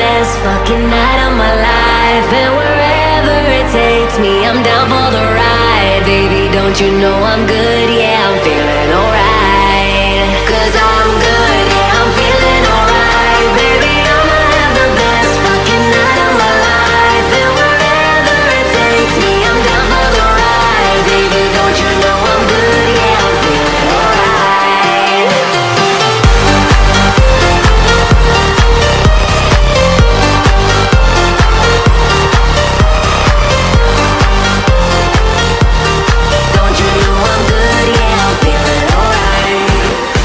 best fucking night of my life. And wherever it takes me, I'm down for the ride. Baby, don't you know I'm good? Yeah, I'm feeling alright. 'Cause I'm good, yeah, I'm feeling alright. Baby, I'ma have the best fucking night of my life. And wherever it takes me, I'm down for the ride. Baby, don't you know I'm good? Yeah, I'm feeling alright. Don't you know I'm good? Yeah, I'm feeling alright.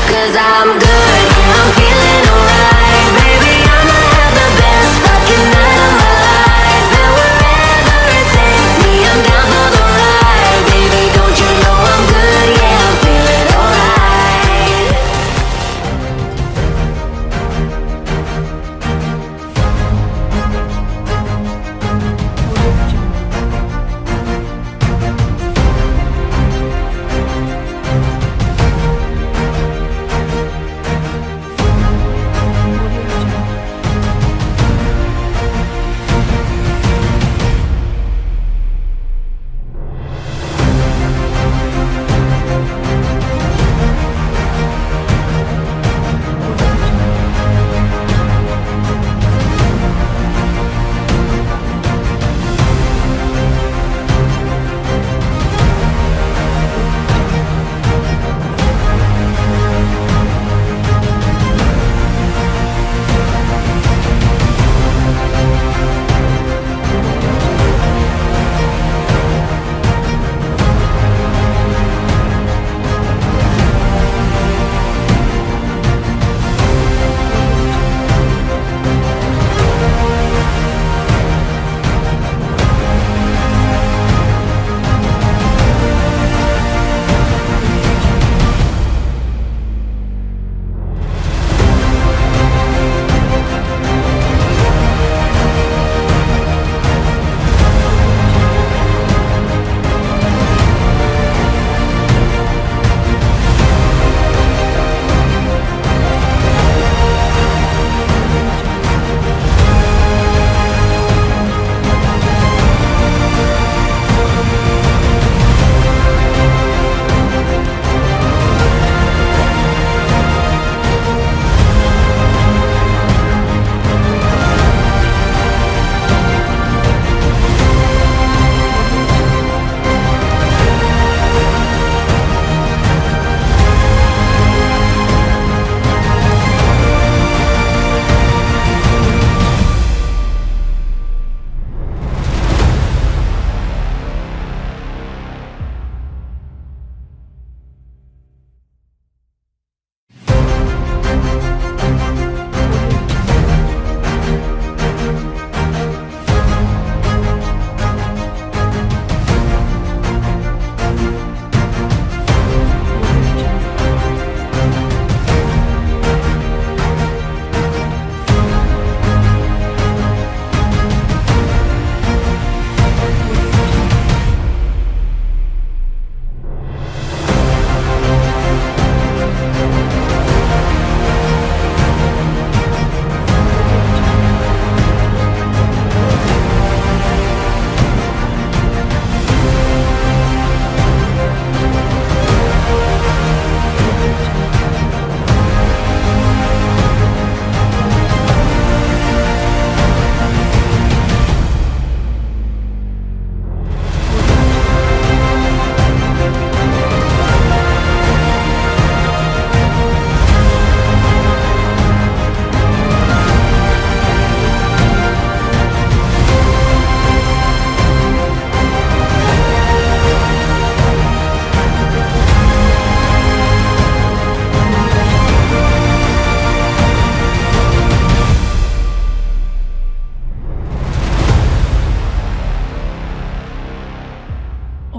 'Cause I'm good, yeah, I'm feeling alright. Baby, I'ma have the best fucking night of my life. And wherever it takes me, I'm down for the ride. Baby, don't you know I'm good? Yeah, I'm feeling alright.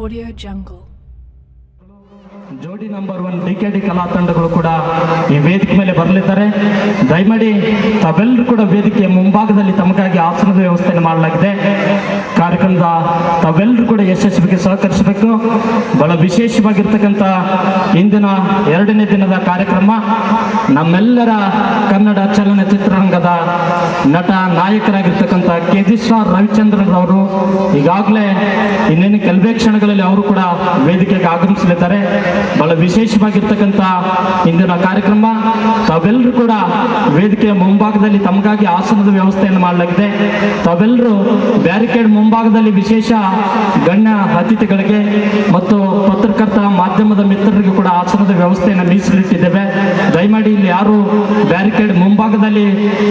Audio Jungle. ಜೋಡಿ number 1 DKD ಕಲಾ ತಂಡಗಳು ಕೂಡ ಈ ವೇದಿಕೆ ಮೇಲೆ ಬರಲಿದ್ದಾರೆ. ದಯಮಾಡಿ ತಾವೆಲ್ಲರೂ ಕೂಡ ವೇದಿಕೆಯ ಮುಂಭಾಗದಲ್ಲಿ ತಮಗಾಗಿ ಆಸನದ ವ್ಯವಸ್ಥೆಯನ್ನು ಮಾಡಲಾಗಿದೆ. ಕಾರ್ಯಕ್ರಮದ ತಾವೆಲ್ಲರೂ ಕೂಡ ಯಶಸ್ವಿಗೆ ಸಹಕರಿಸಬೇಕು. ಬಹಳ ವಿಶೇಷವಾಗಿರ್ತಕ್ಕಂಥ ಇಂದಿನ 2ನೇ ದಿನದ ಕಾರ್ಯಕ್ರಮ ನಮ್ಮೆಲ್ಲರ ಕನ್ನಡ ಚಲನಚಿತ್ರರಂಗದ ನಟ ನಾಯಕರಾಗಿರ್ತಕ್ಕಂಥ KG.R. ರವಿಚಂದ್ರನ್ ಅವರು ಈಗಾಗಲೇ ಇನ್ನೇನು ಕೆಲವೇ ಕ್ಷಣಗಳಲ್ಲಿ ಅವರು ಕೂಡ ವೇದಿಕೆಗೆ ಆಗಮಿಸಲಿದ್ದಾರೆ. ಬಹಳ ವಿಶೇಷವಾಗಿರ್ತಕ್ಕಂಥ ಇಂದಿನ ಕಾರ್ಯಕ್ರಮ. ತಾವೆಲ್ಲರೂ ಕೂಡ ವೇದಿಕೆಯ ಮುಂಭಾಗದಲ್ಲಿ ತಮಗಾಗಿ ಆಸನದ ವ್ಯವಸ್ಥೆಯನ್ನು ಮಾಡಲಾಗಿದೆ. ತಾವೆಲ್ಲರೂ ಬ್ಯಾರಿಕೇಡ್ ಮುಂಭಾಗದಲ್ಲಿ ವಿಶೇಷ ಗಣ್ಯ ಅತಿಥಿಗಳಿಗೆ ಮತ್ತು ಪತ್ರಕರ್ತ ಮಾಧ್ಯಮದ ಮಿತ್ರರಿಗೂ ಕೂಡ ಆಸನದ ವ್ಯವಸ್ಥೆಯನ್ನು ಮೀಸಲಿಟ್ಟಿದ್ದೇವೆ. ದಯಮಾಡಿ ಇಲ್ಲಿ ಯಾರು ಬ್ಯಾರಿಕೇಡ್ ಮುಂಭಾಗದಲ್ಲಿ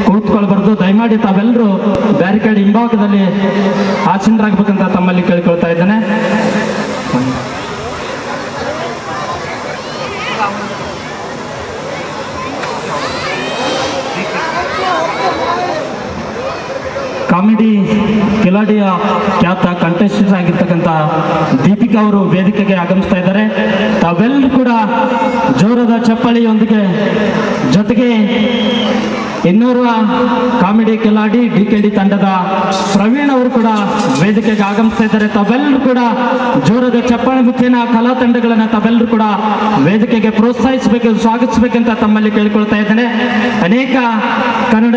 ಕೂತ್ಕೊಳ್ಬಾರ್ದು. ದಯಮಾಡಿ ತಾವೆಲ್ಲರೂ ಬ್ಯಾರಿಕೇಡ್ ಹಿಂಭಾಗದಲ್ಲಿ ಆಸೀನರಾಗಬೇಕಂತ ತಮ್ಮಲ್ಲಿ ಕೇಳ್ಕೊಳ್ತಾ ಇದ್ದೇನೆ. ಕಾಮಿಡಿ ಕಿಲಾಡಿಯ ಖ್ಯಾತ ಕಂಟೆಸ್ಟೆಂಟ್ ಆಗಿರ್ತಕ್ಕಂಥ ದೀಪಿಕಾ ಅವರು ವೇದಿಕೆಗೆ ಆಗಮಿಸ್ತಾ ಇದ್ದಾರೆ. ತಾವೆಲ್ಲರೂ ಕೂಡ ಜೋರದ ಚಪ್ಪಾಳಿಯೊಂದಿಗೆ, ಜೊತೆಗೆ ಇನ್ನೋರ್ವ ಕಾಮಿಡಿ ಕಿಲಾಡಿ DKD ತಂಡದ ಪ್ರವೀಣ್ ಅವರು ಕೂಡ ವೇದಿಕೆಗೆ ಆಗಮಿಸ್ತಾ ಇದ್ದಾರೆ. ತಾವೆಲ್ಲರೂ ಕೂಡ ಜೋರದ ಚಪ್ಪಾಳೆ ಮುಖೇನ ಕಲಾ ತಂಡಗಳನ್ನು ತಾವೆಲ್ಲರೂ ಕೂಡ ವೇದಿಕೆಗೆ ಪ್ರೋತ್ಸಾಹಿಸಬೇಕು, ಸ್ವಾಗತಿಸಬೇಕಂತ ತಮ್ಮಲ್ಲಿ ಕೇಳಿಕೊಳ್ತಾ ಇದ್ದೇನೆ. ಅನೇಕ ಕನ್ನಡ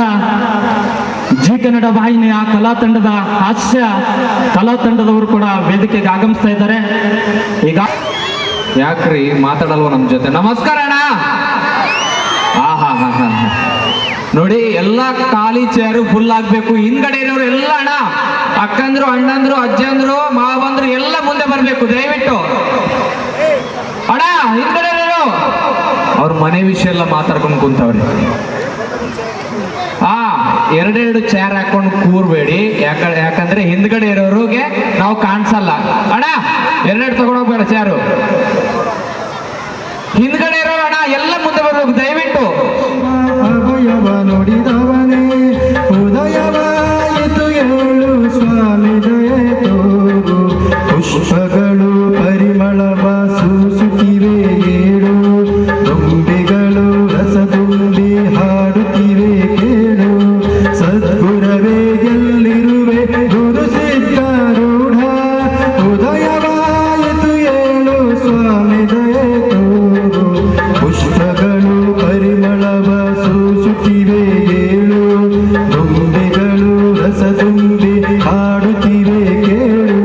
ಜಿ ಕನ್ನಡ ವಾಹಿನಿಯ ಕಲಾ ತಂಡದ ಹಾಸ್ಯ ಕಲಾ ತಂಡದವರು ಕೂಡ ವೇದಿಕೆಗೆ ಆಗಮಿಸ್ತಾ ಇದ್ದಾರೆ. ಈಗ ಯಾಕ್ರಿ ಮಾತಾಡಲ್ವ ನಮ್ಮ ಜೊತೆ? ನಮಸ್ಕಾರ ಅಣ್ಣ. ಹಾ ನೋಡಿ, ಎಲ್ಲ ಖಾಲಿ ಚೇರು ಫುಲ್ ಆಗ್ಬೇಕು. ಹಿಂದ್ಗಡೆ ಇರೋರು ಎಲ್ಲ ಅಣ್ಣ, ಅಕ್ಕಂದ್ರು, ಅಣ್ಣಂದ್ರು, ಅಜ್ಜಂದ್ರು, ಮಾವಂದ್ರು ಎಲ್ಲ ಮುಂದೆ ಬರ್ಬೇಕು ದಯವಿಟ್ಟು. ಅಣ್ಣ ಹಿಂದ್ಗಡೆ ಇರೋರು ಅವ್ರ ಮನೆ ವಿಷಯ ಎಲ್ಲ ಮಾತಾಡ್ಕೊಂಡು ಕುಂತವ್ರಿ. ಎರಡೆರಡು ಚೇರ್ ಹಾಕೊಂಡು ಕೂರ್ಬೇಡಿ, ಯಾಕಂದ್ರೆ ಹಿಂದ್ಗಡೆ ಇರೋರಿಗೆ ನಾವು ಕಾಣಿಸಲ್ಲ. ಅಣ್ಣ ಎರಡೆರಡು ತಗೊಂಡೋಗ್ಬೇಡ ಚೇರು. ಹಿಂದ್ಗಡೆ ಇರೋ ಅಣ್ಣ ಎಲ್ಲ ಮುಂದೆ ಬರ್ಬೇಕು ದಯವಿಟ್ಟು. ಅಭಯವ ನುಡಿದವನೇ ಉದಯವಾಯಿತು ಏಳು ಸ್ವಾಮಿ ದಯೆ ತೋರು. ಪುಷ್ಪಗಳು ಪರಿಮಳವ ಸೂಸುತ್ತಿವೆ ಏಳು, ದುಂಬಿಗಳು ರಸ ತುಂಬಿ ಹಾಡುತ್ತಿವೆ ಕೇಳು. ಸದ್ಗುರವೇ ಎಲ್ಲಿರುವೆ ಗುರು ಸಿದ್ಧಾರೂಢ, ಉದಯವಾಯಿತು ಏಳು ಸ್ವಾಮಿ ದಯೆ ತೋರು. ಪುಷ್ಪಗಳು ಪರಿಮಳವ ಸೂಸುತ್ತಿವೆ ಏಳು, ದುಂಬಿಗಳು ರಸ ತುಂಬಿ ಹಾಡುತ್ತಿವೆ ಕೇಳು.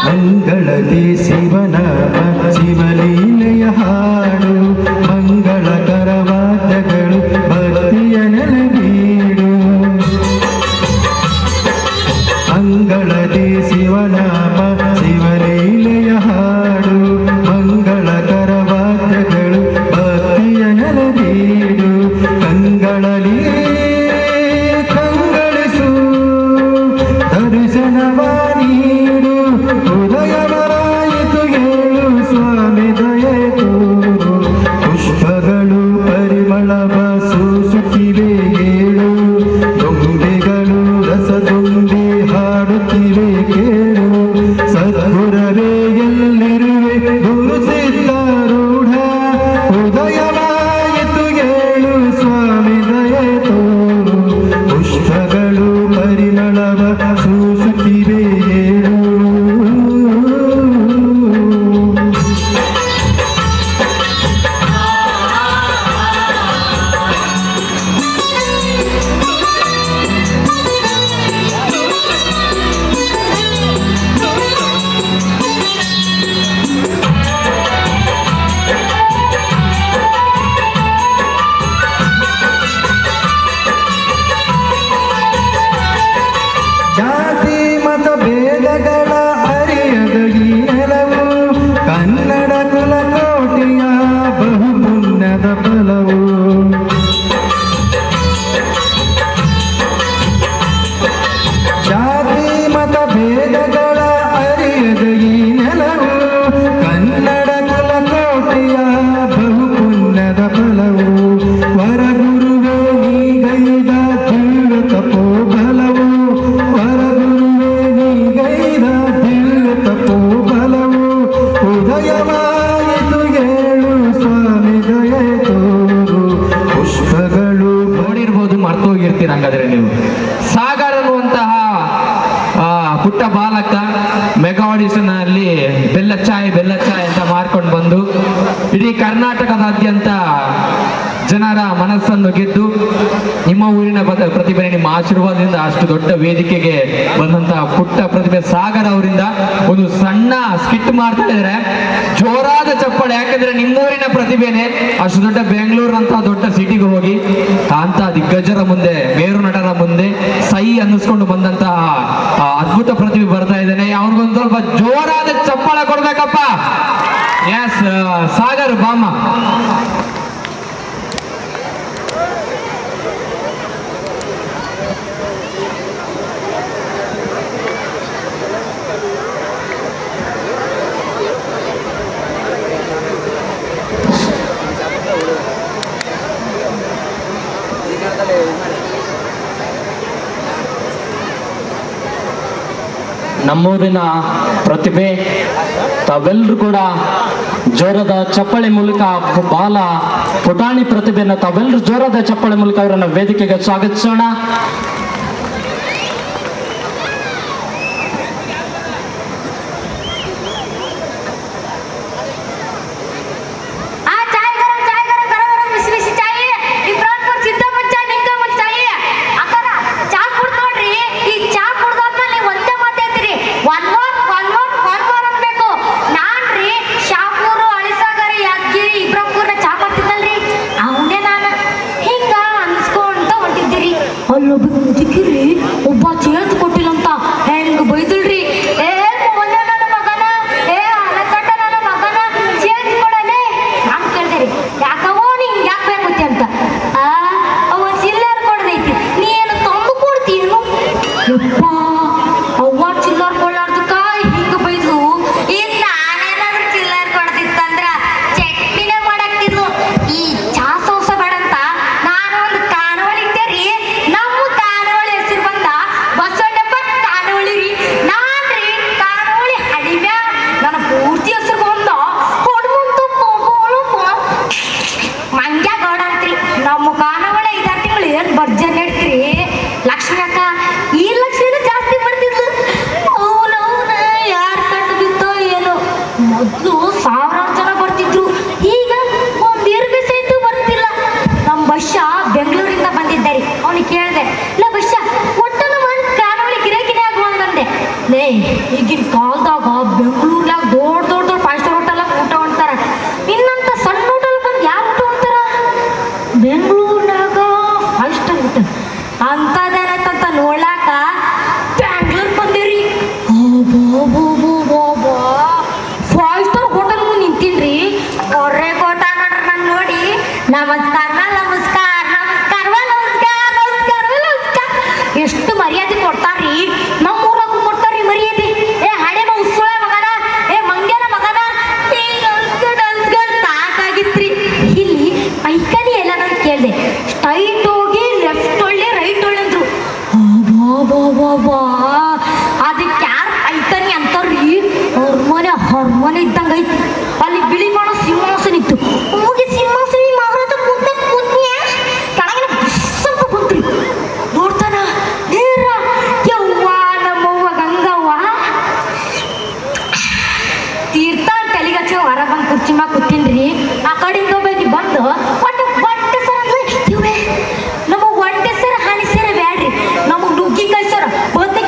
ಮಂಗಳದಿ ಶಿವನಾಮ ಶಿವಲೀಲೆಯ ಹಾಡು, ಮಂಗಳಕರ ವಾದ್ಯಗಳು ಭಕ್ತಿಯ ನೆಲವೀಡು. ಮಂಗಳದಿ ಶಿವನಾಮ ಶಿವಲೀಲೆಯ ಹಾಡು, ಮಂಗಳಕರ ವಾದ್ಯಗಳು ಭಕ್ತಿಯ ನೆಲವೀಡು. ಕಂಗಳಲ್ಲಿ ಕಂಗಳಿಸು ದರ್ಶನವ ನೀಡು, ಉದಯವರಾಯಿತು ಏಳು ಸ್ವಾಮಿ ದಯೆ ತೋರು. ಪುಷ್ಪಗಳು ಪರಿಮಳವ ಸೂಸುತ್ತಿವೆ ಏಳು, ದುಂಬಿಗಳು ರಸ ತುಂಬಿ ಹಾಡುತ್ತಿವೆ ಕೇಳು. ಸದ್ಗುರವೇ ಎಲ್ಲಿರುವೆ ಗುರು ಸಿದ್ಧಾರೂಢ, ಉದಯವಾಯಿತು ಏಳು ಸ್ವಾಮಿ ದಯೆ ಹೋಗಿರ್ತೀರ ಹಂಗಾದ್ರೆ ನೀವು. ಸಾಗರ್ ಅನ್ನುವಂತಹ ಪುಟ್ಟ ಬಾಲಕ ಮೆಗಾ ಆಡಿಷನ್ ಅಲ್ಲಿ ಬೆಲ್ಲ ಚಾಯ್ ಅಂತ ಮಾರ್ಕೊಂಡು ಬಂದು ಇಡೀ ಕರ್ನಾಟಕದಾದ್ಯಂತ ಜನರ ಮನಸ್ಸನ್ನು ಗೆದ್ದು ನಿಮ್ಮ ಊರಿನ ಪ್ರತಿಭೆ, ನಿಮ್ಮ ಆಶೀರ್ವಾದದಿಂದ ಅಷ್ಟು ದೊಡ್ಡ ವೇದಿಕೆಗೆ ಬಂದಂತಹ ಪುಟ್ಟ ಪ್ರತಿಭೆ ಸಾಗರ್ ಅವರಿಂದ ಒಂದು ಸಣ್ಣ ಸ್ಕಿಟ್ ಮಾಡ್ತಾ ಇದ್ದಾರೆ. ಜೋರಾದ ಚಪ್ಪಾಳೆ, ಯಾಕಂದ್ರೆ ನಿಮ್ಮೂರಿನ ಪ್ರತಿಭೆನೆ ಅಷ್ಟು ದೊಡ್ಡ ಬೆಂಗಳೂರಿನಂತಹ ದೊಡ್ಡ ಸಿಟಿಗೆ ಹೋಗಿ ಅಂತ ದಿಗ್ಗಜರ ಮುಂದೆ, ಮೇರು ನಟರ ಮುಂದೆ ಸೈ ಅನ್ನಿಸ್ಕೊಂಡು ಬಂದಂತಹ ಅದ್ಭುತ ಪ್ರತಿಭೆ ಬರ್ತಾ ಇದ್ದಾನೆ. ಅವ್ರಿಗೊಂದು ಸ್ವಲ್ಪ ಜೋರಾದ ಚಪ್ಪಾಳೆ ಕೊಡ್ಬೇಕಪ್ಪ. ಎಸ್, ಸಾಗರ್ ಬಾಮ. ನಮ್ಮೂರಿನ ಪ್ರತಿಭೆ ತಾವೆಲ್ಲರೂ ಕೂಡ ಜೋರದ ಚಪ್ಪಾಳೆ ಮೂಲಕ ಬಾಲ ಪುಟಾಣಿ ಪ್ರತಿಭೆಯನ್ನು ತಾವೆಲ್ಲರೂ ಜೋರದ ಚಪ್ಪಾಳೆ ಮೂಲಕ ಅವರನ್ನು ವೇದಿಕೆಗೆ ಸ್ವಾಗತಿಸೋಣ. ಅಲ್ಲೊಬ್ಬ ಮುದುಕಿರಿ ಒಬ್ಬ ಚೇಂಜ್ ಕೊಟ್ಟಿಲ್ಲ ಅಂತ ಹೆಂಗ್ ಬೈದಲ್ರಿ. ನನ್ನ ಮಗನ, ಅಲಕಟ್ಟ ನನ್ನ ಮಗನ ಚೇಂಜ್ ಕೊಡನೆ ನಾನು ಕೇಳ್ದೇರಿ. ಯಾಕವೋ ನಿಂಗೆ ಯಾಕೆ ಬೇಕಾಗುತ್ತೆ ಅಂತ. ಅವ ಚಿಲ್ಲರ್ ಕೊಡದೈತಿ, ನೀನು ತಂದು ಕೊಡ್ತೀನು. ಯಪ್ಪ, ಅವ್ವ ಚಿಲ್ಲರ್ ಕೊಡಾರ್ದಕ್ಕ ಹಿಂಗ ಬೈದು. ಇನ್ನು ನಾನೇನಾದ್ರೂ ಚಿಲ್ಲರ್ ಕೊಡ್ತಿತ್ತಂದ್ರ ಚಟ್ನಿನೇ ಮಾಡಾಕ್ತಿದ್ಲು. ಈ ಚಾ ಸೋಸ ಬೇಡಂತ ನಾನು ಒಂದು ಕಾನವಳಿ ಇಟ್ಟೇರಿ. ನಮ್ಮ ಕಾನವಳಿ ಹೆಸರು ಬಂದ ಬಸವಣ್ಣಪ್ಪ ಕಾನವಳಿ ರೀ. ನಾನ್ರಿ ಕಾನವಳಿ ಹಡಿಮ್ಯಾ ನನ್ನ ಪೂರ್ತಿ ಹೆಸರು ಬಂದ ಹೊಡ್ಮಂತು ಮಂಗ್ಯ ಗೌಡ ಅಂತ್ರಿ. ನಮ್ಮ ಕಾನವಳಿ 5 ತಿಂಗಳು ಏನ್ ಬರ್ಜನ್ ಇಡ್ತೀರಿ. ಲಕ್ಷ್ಮಿ ಅಕ್ಕ ಈ ಲಕ್ಷ್ಮಿನ ಜಾಸ್ತಿ ಬರ್ತಿದ್ಲು. ಅವನವನ ಯಾರು ಕಂಡು ಬಿತ್ತೋ ಏನೋ. ಮೊದಲು 1000 ಜನ ಬರ್ತಿದ್ರು, ಈಗ ಒಂದು ಇರ್ಬಿ ಸಹಿತ ಬರ್ತಿಲ್ಲ. ನಮ್ಮ ಬಸ್ಸ ಬೆಂಗಳೂರಿಂದ ಬಂದಿದ್ದಾರೆ. ಅವನಿಗೆ ಕೇಳಿದೆ, ಇಲ್ಲ ಬಸ್ಸ ಒಟ್ಟನು ಒಂದು ಕಾನವಳಿ ಗಿರಾಕಿನೇ ಆಗುವಂದಂದೆ. ಲೇ, ಈಗಿನ ಕಾಲದಾಗ ಬೆಂಗಳೂರ್ನಾಗ ದೊಡ್ಡ 5 ಸ್ಟಾರ್ ಹೋಟೆಲ್ ಊಟ ಮಾಡ್ತಾರ. ಇನ್ನಂತ ಸಣ್ಣ ಹೋಟೆಲ್ ಬಂದು ಯಾರು ಊಟ ಮಾಡ್ತಾರ? ಬೆಂಗಳೂರಿನಾಗ 5 ಸ್ಟಾರ್ ಹೋಟೆಲ್ ಅಂತದೇನಂತ ನೋಡ್ಲಾಕ ಬ್ಯಾಂಗ್ಳೂರ್ ಬಂದಿರಿ. 5 ಸ್ಟಾರ್ ಹೋಟೆಲ್ ಮುಂದೆ ನಿಂತೀನ್ರಿ. ಹೊರ್ರೆ ಕೋಟ ನೋಡ್ರಿ ನಾನು ನೋಡಿ ನಮಸ್ಕಾರ ಎಷ್ಟು ಮರ್ಯಾದೆ ಕೊಡ್ತಾರ್ರಿ. ನಮ್ಮ ಊರಾಗೂ ಕೊಡ್ತಾರ್ರಿ ಮರ್ಯಾದೆ. ಹಳೆ ಉಸುಳ ಮಗನ, ಮಂಗ್ಯನ ಮಗನ ಸಾಕಾಗಿತ್ರಿ. ಇಲ್ಲಿ ಐಕನಿ ಎಲ್ಲ ನಾನು ಕೇಳಿದೆ. ಸ್ಟ್ರೈಟ್ ಹೋಗಿ ಲೆಫ್ಟ್ ಒಳ್ಳೆ ರೈಟ್ ಒಳ್ಳೆ ಅಂದ್ರು. ಅದಕ್ಕೆ ಯಾರು ಐಕನಿ ಅಂತಾರ್ರಿ? ಹೊರ್ಮನೆ ಇದ್ದಂಗ ಐತಿ. ಅಲ್ಲಿ ಬಿಳಿ ಮಾಡೋ ಸಿಂಹಾಸನ ಇತ್ತು. ಹೋಗಿ ಸಿಂಹಾಸನ ಮಹಾರಾಜ ಮುಂದೆ ಕೂತ್ನ್ಯ ಕೆಳಗಿನ ಸ್ವಲ್ಪ ಬಂತ್ರಿ. ನೋಡ್ತಾನ ನೇರ ಯವ್ವ ನಮ್ಮವ್ವ ಗಂಗವ್ವ ತೀರ್ಥ ತಲೆಗಚ್ಚ ಹೊರ ಬಂದು ಕುರ್ಚಿ ಮ್ಯಾಗ ಕೂತೀನ್ರಿ. ಆ ಕಡೆಯಿಂದ ಹೋಗಿ ಬಂದು ಒಂಟೆ ಸರ ಅಂದ್ರೆ ಇವ್ರೆ ನಮಗೆ ಒಂಟೆ ಸರ ಹಾನಿ ಸರ ಬ್ಯಾಡ್ರಿ, ನಮಗೆ ನುಗ್ಗಿಕಾಯಿ ಸರ ಬದ್ನೆ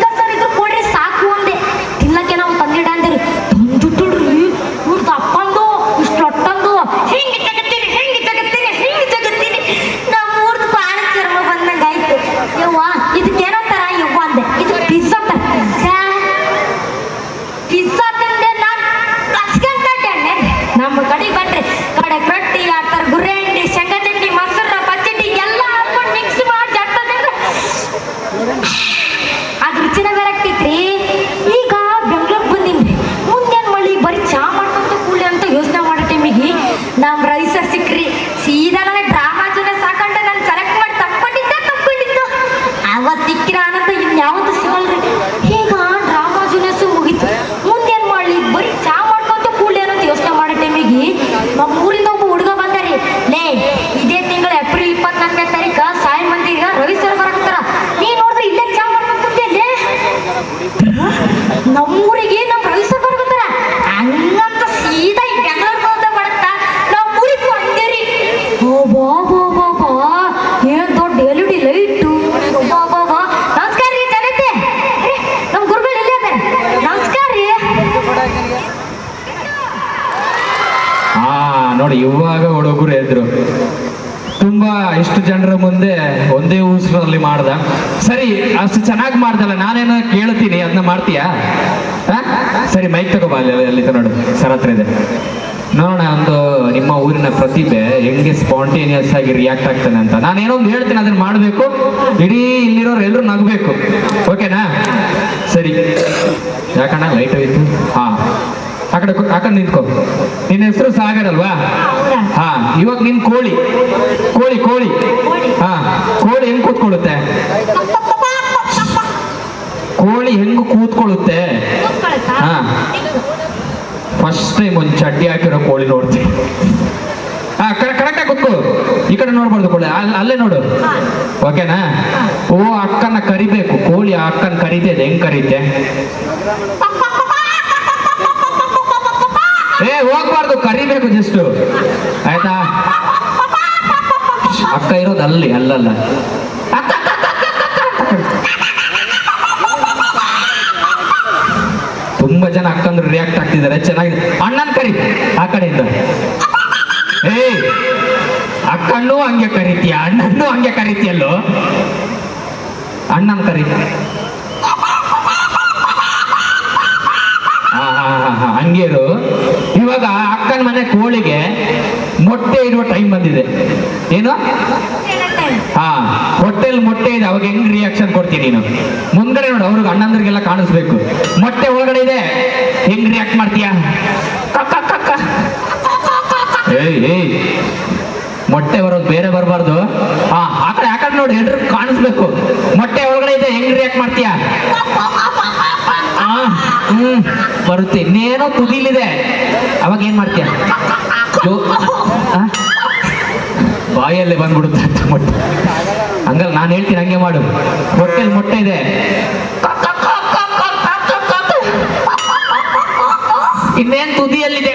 ನೋಡಿ ಇವಾಗ ಹುಡುಗರು ಎದ್ರು ತುಂಬಾ ಇಷ್ಟು ಜನರ ಮುಂದೆ ಒಂದೇ ಊಸರಲ್ಲಿ ಮಾಡ್ದ. ಸರಿ, ಅಷ್ಟು ಚೆನ್ನಾಗಿ ಮಾಡ್ದಲ್ಲ, ನಾನೇನೋ ಕೇಳ್ತೀನಿ, ಅದನ್ನ ಮಾಡ್ತೀಯಾ? ಸರಿ, ಮೈಕ್ ತಗೋಬಾ, ಅಲ್ಲಿ ನೋಡು ಸರ್ ಹತ್ರ ಇದೆ, ನೋಡೋಣ ಒಂದು ನಿಮ್ಮ ಊರಿನ ಪ್ರತಿಭೆ ಹೆಂಗೆ ಸ್ಪಾಂಟೇನಿಯಸ್ ಆಗಿ ರಿಯಾಕ್ಟ್ ಆಗ್ತಾನೆ ಅಂತ. ನಾನೇನೋ ಒಂದು ಹೇಳ್ತೀನಿ, ಅದನ್ನ ಮಾಡಬೇಕು, ಇಡೀ ಇಲ್ಲಿರೋರು ಎಲ್ಲರೂ ನಗಬೇಕು, ಓಕೆನಾ? ಸರಿ, ಯಾಕಣ್ಣ ಲೈಟ್ ಹೋಯ್ತು? ಹಾ, ಆ ಕಡೆ ನಿಂತ್ಕೋ. ನಿನ್ನ ಹೆಸರು ಸಾಗರ್ ಅಲ್ವಾ? ಹಾ, ಇವಾಗ ನಿನ್ ಕೋಳಿ ಕೋಳಿ ಕೋಳಿ ಹಾ, ಕೋಳಿ ಹೆಂಗ್ ಕೂತ್ಕೊಳ್ಳುತ್ತೆ? ಕೋಳಿ ಹೆಂಗ್ ಕೂತ್ಕೊಳ್ಳುತ್ತೆ? ಹಾ, ಫಸ್ಟ್ ಟೈಮ್ ಒಂದು ಚಡ್ಡಿ ಹಾಕಿರೋ ಕೋಳಿ ನೋಡ್ತೀನಿ. ಹಾ, ಕರೆಕ್ಟಾಗಿ ಕೂತ್ಕೋ, ಈ ಕಡೆ ನೋಡ್ಬಾರ್ದು, ಕೋಳಿ ಅಲ್ಲೇ ನೋಡು, ಓಕೆನಾ? ಓ, ಅಕ್ಕನ ಕರಿಬೇಕು, ಕೋಳಿ ಅಕ್ಕನ ಕರೀತೆ, ಹೆಂಗ್ ಕರೀತೆ? ಹೋಗ್ಬಾರ್ದು, ಕರಿಬೇಕು ಜಸ್ಟ್, ಆಯ್ತಾ? ಅಕ್ಕ ಇರೋದು ಅಲ್ಲಿ, ಅಲ್ಲಲ್ಲ. ತುಂಬಾ ಜನ ಅಕ್ಕಂದ್ರು ರಿಯಾಕ್ಟ್ ಆಗ್ತಿದ್ದಾರೆ, ಚೆನ್ನಾಗಿದೆ. ಅಣ್ಣನ್ ಕರಿ ಆ ಕಡೆಯಿಂದ. ಅಕ್ಕನ್ನೂ ಹಂಗೆ ಕರಿತೀಯ, ಅಣ್ಣನ್ನೂ ಹಂಗೆ ಕರಿತೀಯಲ್ಲೋ? ಅಣ್ಣನ್ ಕರಿ. ಹಂಗೇರು. ಇವಾಗ ಅಕ್ಕನ ಮನೆ ಕೋಳಿಗೆ ಮೊಟ್ಟೆ ಇಡುವ ಟೈಮ್ ಬಂದಿದೆ. ಏನು? ಹಾ, ಹೊಟ್ಟೆಲ್ ಮೊಟ್ಟೆ ಇದೆ, ಅವಾಗ ಹೆಂಗ್ ರಿಯಾಕ್ಷನ್ ಕೊಡ್ತೀನಿ ನೀನು? ಮುಂದ್ಗಡೆ ನೋಡು, ಅವ್ರಿಗೆ ಅಣ್ಣಂದ್ರಿಗೆಲ್ಲ ಕಾಣಿಸ್ಬೇಕು. ಮೊಟ್ಟೆ ಒಳಗಡೆ ಇದೆ, ಹೆಂಗ್ ರಿಯಾಕ್ಟ್ ಮಾಡ್ತೀಯ? ಏಯ್, ಮೊಟ್ಟೆ ಬರೋದು ಬೇರೆ ಬರಬಾರ್ದು. ಹಾ, ಆ ಕಡೆ ನೋಡಿ, ಎಲ್ರು ಕಾಣಿಸ್ಬೇಕು. ಮೊಟ್ಟೆ ಒಳಗಡೆ ಇದೆ, ಹೆಂಗ್ ರಿಯಾಕ್ಟ್ ಮಾಡ್ತೀಯ? ಬರುತ್ತೆ. ಇನ್ನೇನೋ ತುದಿಲಿದೆ, ಅವಾಗ ಏನ್ ಮಾಡ್ತೀಯ? ಬಾಯಲ್ಲೇ ಬಂದ್ಬಿಡುತ್ತೆ ಮೊಟ್ಟೆ. ಹಂಗಲ್ಲ, ನಾನು ಹೇಳ್ತೀನಿ, ಹಂಗೆ ಮಾಡು. ಹೊಟ್ಟೆಲ್ ಮೊಟ್ಟೆ ಇದೆ, ಇನ್ನೇನ್ ತುದಿಯಲ್ಲಿದೆ,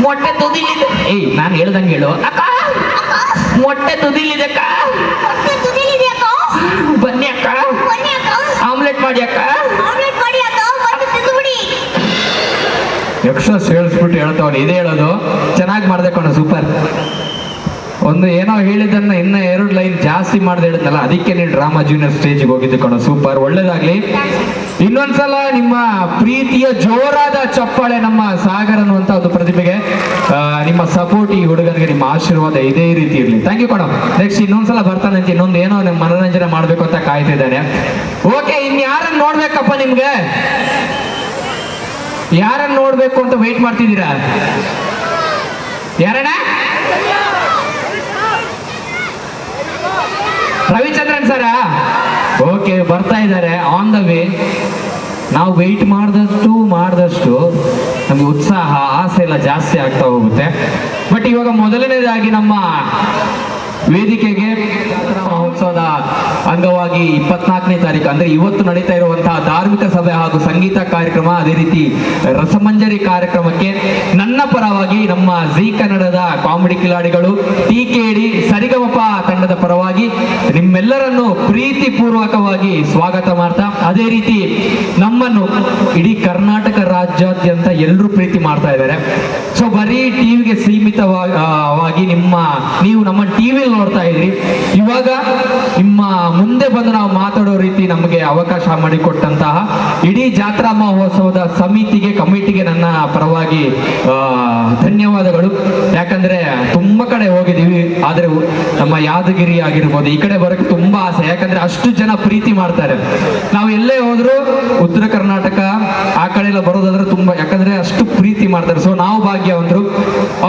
ಮೊಟ್ಟೆ ತುದಿಲಿದೆ. ಏಯ್, ನಾನು ಹೇಳ್ದಂಗೆ ಹೇಳು. ಅಕ್ಕ, ಮೊಟ್ಟೆ ತುದಿಲಿದೆ ಅಕ್ಕ, ಬನ್ನಿ ಅಕ್ಕ, ಆಮ್ಲೆಟ್ ಮಾಡಿ ಅಕ್ಕ. ಯಕ್ಷ ಸೇಳಿಸ್ಬಿಟ್ಟು ಹೇಳ್ತಾವಲ್ಲ, ಇದೇ ಹೇಳೋದು. ಚೆನ್ನಾಗಿ ಮಾಡ್ದೆ ಕಣ, ಸೂಪರ್. ಒಂದು ಏನೋ ಹೇಳಿದ್ದನ್ನ ಇನ್ನ 2 ಲೈನ್ ಜಾಸ್ತಿ ಮಾಡ್ದೆ ಹೇಳಿದ್ನಲ್ಲ, ಅದಕ್ಕೆ ನೀನು ಡ್ರಾಮಾ ಜೂನಿಯರ್ ಸ್ಟೇಜ್ಗೆ ಹೋಗಿದ್ದು ಕಣ, ಸೂಪರ್, ಒಳ್ಳೇದಾಗ್ಲಿ. ಇನ್ನೊಂದ್ಸಲ ನಿಮ್ಮ ಪ್ರೀತಿಯ ಜೋರಾದ ಚಪ್ಪಾಳೆ ನಮ್ಮ ಸಾಗರ್ ಅನ್ನುವಂತ ಒಂದು ಪ್ರತಿಭೆಗೆ, ನಿಮ್ಮ ಸಪೋರ್ಟ್, ಈ ಹುಡುಗನಿಗೆ ನಿಮ್ಮ ಆಶೀರ್ವಾದ ಇದೇ ರೀತಿ ಇರಲಿ. ಥ್ಯಾಂಕ್ ಯು ಕಣ. ನೆಕ್ಸ್ಟ್ ಇನ್ನೊಂದ್ಸಲ ಬರ್ತಾನೆ ಅಂತ, ಇನ್ನೊಂದು ಏನೋ ನಿಮ್ಮ ಮನೋರಂಜನೆ ಮಾಡ್ಬೇಕು ಅಂತ ಕಾಯ್ತಿದ್ದಾನೆ. ಓಕೆ, ಇನ್ಯಾರನ್ನ ನೋಡ್ಬೇಕಪ್ಪ ನಿಮ್ಗೆ? ಯಾರನ್ನ ನೋಡ್ಬೇಕು ಅಂತ ವೆಯ್ಟ್ ಮಾಡ್ತಿದ್ದೀರಾ? ಯಾರಣ್ಣ? ರವಿಚಂದ್ರನ್ ಸರ? ಓಕೆ, ಬರ್ತಾ ಇದ್ದಾರೆ, ಆನ್ ದ ವೇ. ನಾವು ವೆಯ್ಟ್ ಮಾಡಿದಷ್ಟು ನಮ್ಗೆ ಉತ್ಸಾಹ, ಆಸೆ ಎಲ್ಲ ಜಾಸ್ತಿ ಆಗ್ತಾ ಹೋಗುತ್ತೆ. ಬಟ್ ಇವಾಗ ಮೊದಲನೇದಾಗಿ ನಮ್ಮ ವೇದಿಕೆಗೆ ಮಹೋತ್ಸವದ ಅಂಗವಾಗಿ 24ನೇ ತಾರೀಕು ಅಂದ್ರೆ ಇವತ್ತು ನಡೀತಾ ಇರುವಂತಹ ಧಾರ್ಮಿಕ ಸಭೆ ಹಾಗೂ ಸಂಗೀತ ಕಾರ್ಯಕ್ರಮ, ಅದೇ ರೀತಿ ರಸಮಂಜರಿ ಕಾರ್ಯಕ್ರಮಕ್ಕೆ ನನ್ನ ಪರವಾಗಿ, ನಮ್ಮ ಜೀ ಕನ್ನಡದ ಕಾಮಿಡಿ ಕಿಲಾಡಿಗಳು, TKD ಸರಿಗಮಪ ತಂಡದ ಪರವಾಗಿ ನಿಮ್ಮೆಲ್ಲರನ್ನು ಪ್ರೀತಿ ಪೂರ್ವಕವಾಗಿ ಸ್ವಾಗತ ಮಾಡ್ತಾ, ಅದೇ ರೀತಿ ನಮ್ಮನ್ನು ಇಡೀ ಕರ್ನಾಟಕ ರಾಜ್ಯಾದ್ಯಂತ ಎಲ್ಲರೂ ಪ್ರೀತಿ ಮಾಡ್ತಾ ಇದ್ದಾರೆ. ಸೊ ಬರೀ ಟಿವಿಗೆ ಸೀಮಿತವಾಗಿ ನೀವು ನಮ್ಮ ಟಿವಿಯಲ್ಲಿ ನೋಡ್ತಾ ಇದ್ರಿ. ಇವಾಗ ನಿಮ್ಮ ಮುಂದೆ ಬಂದು ನಾವು ಮಾತಾಡೋ ರೀತಿ ನಮಗೆ ಅವಕಾಶ ಮಾಡಿಕೊಟ್ಟಂತಹ ಇಡೀ ಜಾತ್ರಾ ಮಹೋತ್ಸವದ ಕಮಿಟಿಗೆ ನನ್ನ ಪರವಾಗಿ ಧನ್ಯವಾದಗಳು. ಯಾಕಂದ್ರೆ ತುಂಬಾ ಕಡೆ ಹೋಗಿದ್ದೀವಿ, ಆದ್ರೆ ನಮ್ಮ ಯಾದಗಿರಿ ಆಗಿರ್ಬೋದು, ಈ ಕಡೆ ಬರೋಕ್ಕೆ ತುಂಬಾ ಆಸೆ. ಯಾಕಂದ್ರೆ ಅಷ್ಟು ಜನ ಪ್ರೀತಿ ಮಾಡ್ತಾರೆ. ನಾವು ಎಲ್ಲೇ ಹೋದ್ರು ಉತ್ತರ ಕರ್ನಾಟಕ ಆ ಕಡೆ ಎಲ್ಲ ಬರೋದಾದ್ರೆ ತುಂಬಾ, ಯಾಕಂದ್ರೆ ಅಷ್ಟು ಪ್ರೀತಿ ಮಾಡ್ತಾರೆ. ಸೊ ನಾವು ಭಾಗ್ಯವಂತರು.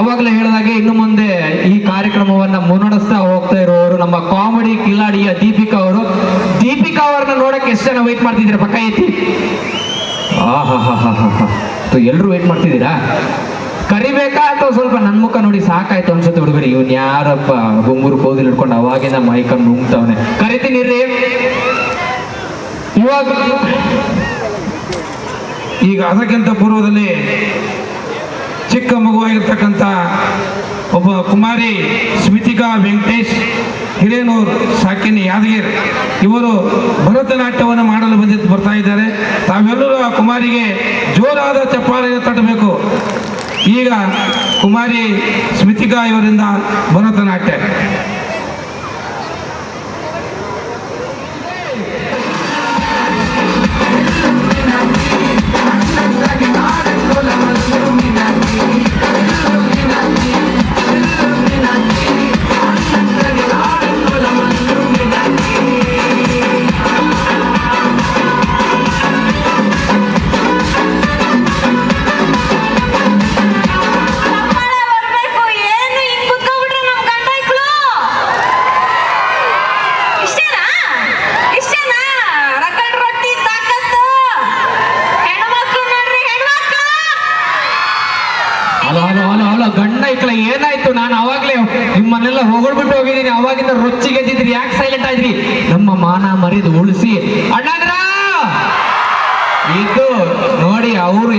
ಅವಾಗಲೇ ಹೇಳಿದಾಗೆ ಇನ್ನು ಮುಂದೆ ಈ ಕಾರ್ಯಕ್ರಮವನ್ನ ಮುನ್ನಡೆಸ್ತಾ ಹೋಗ್ತಾ ಇರೋರು ನಮ್ಮ ಕಾಮಿಡಿ ಕಿಲಾಡಿಯ ದೀಪಿಕಾ ಅವರು. ದೀಪಿಕಾ ಅವ್ರನ್ನ ನೋಡಕ್ಕೆ ಎಷ್ಟು ಜನ ವೆಯ್ಟ್ ಮಾಡ್ತಿದ್ದೀರಾ? ಪಕ್ಕ ಐತಿ. ಎಲ್ಲರೂ ವೆಯ್ಟ್ ಮಾಡ್ತಿದ್ದೀರಾ? ಕರಿಬೇಕಾ ಅಥವಾ ಸ್ವಲ್ಪ ನನ್ನ ಮುಖ ನೋಡಿ ಸಾಕಾಯ್ತು ಅನ್ಸುತ್ತೆ ಹುಡುಗರು. ಇವನ್ ಯಾರಪ್ಪ ಗುಂಗುರು ಕೋದಿಲ್ ಹಿಡ್ಕೊಂಡು ಅವಾಗಿಂದ ಮೈಕನ್ನು ನುಂಗ್ತವನೆ. ಕರಿತೀನಿ ರೀ. ಈಗ ಅದಕ್ಕಿಂತ ಪೂರ್ವದಲ್ಲಿ ಚಿಕ್ಕ ಮಗುವಾಗಿರ್ತಕ್ಕಂಥ ಒಬ್ಬ ಕುಮಾರಿ ಸ್ಮಿತಿಕಾ ವೆಂಕಟೇಶ್ ಹಿರೇನೂರ್ ಸಾಕಿನಿ ಯಾದಗಿರ್ ಇವರು ಭರತನಾಟ್ಯವನ್ನು ಮಾಡಲು ಬರ್ತಾ ಇದ್ದಾರೆ. ತಾವೆಲ್ಲರೂ ಆ ಕುಮಾರಿಗೆ ಜೋರಾದ ಚಪ್ಪಾಳೆ ತಟ್ಟಬೇಕು. ಈಗ ಕುಮಾರಿ ಸ್ಮಿತಿಕಾ ಇವರಿಂದ ಭರತನಾಟ್ಯ. ಗಂಡ ಐಕ್ಲ ಏನಾಯ್ತು? ನಾನು ಅವಾಗ್ಲೇ ನಿಮ್ಮನ್ನೆಲ್ಲ ಹೊಗಳ್ಬಿಟ್ಟು ಹೋಗಿದ್ದೀನಿ. ಅವಾಗಿಂದ ರೊಚ್ಚಿಗೆದ್ದಿದ್ರಿ, ಯಾಕೆ ಸೈಲೆಂಟ್ ಆದ್ರಿ? ನಮ್ಮ ಮಾನ ಮರ್ಯಾದೆ ಉಳಿಸಿ ಅಣ್ಣಂದ್ರ ಇದು ನೋಡಿ ಅವರು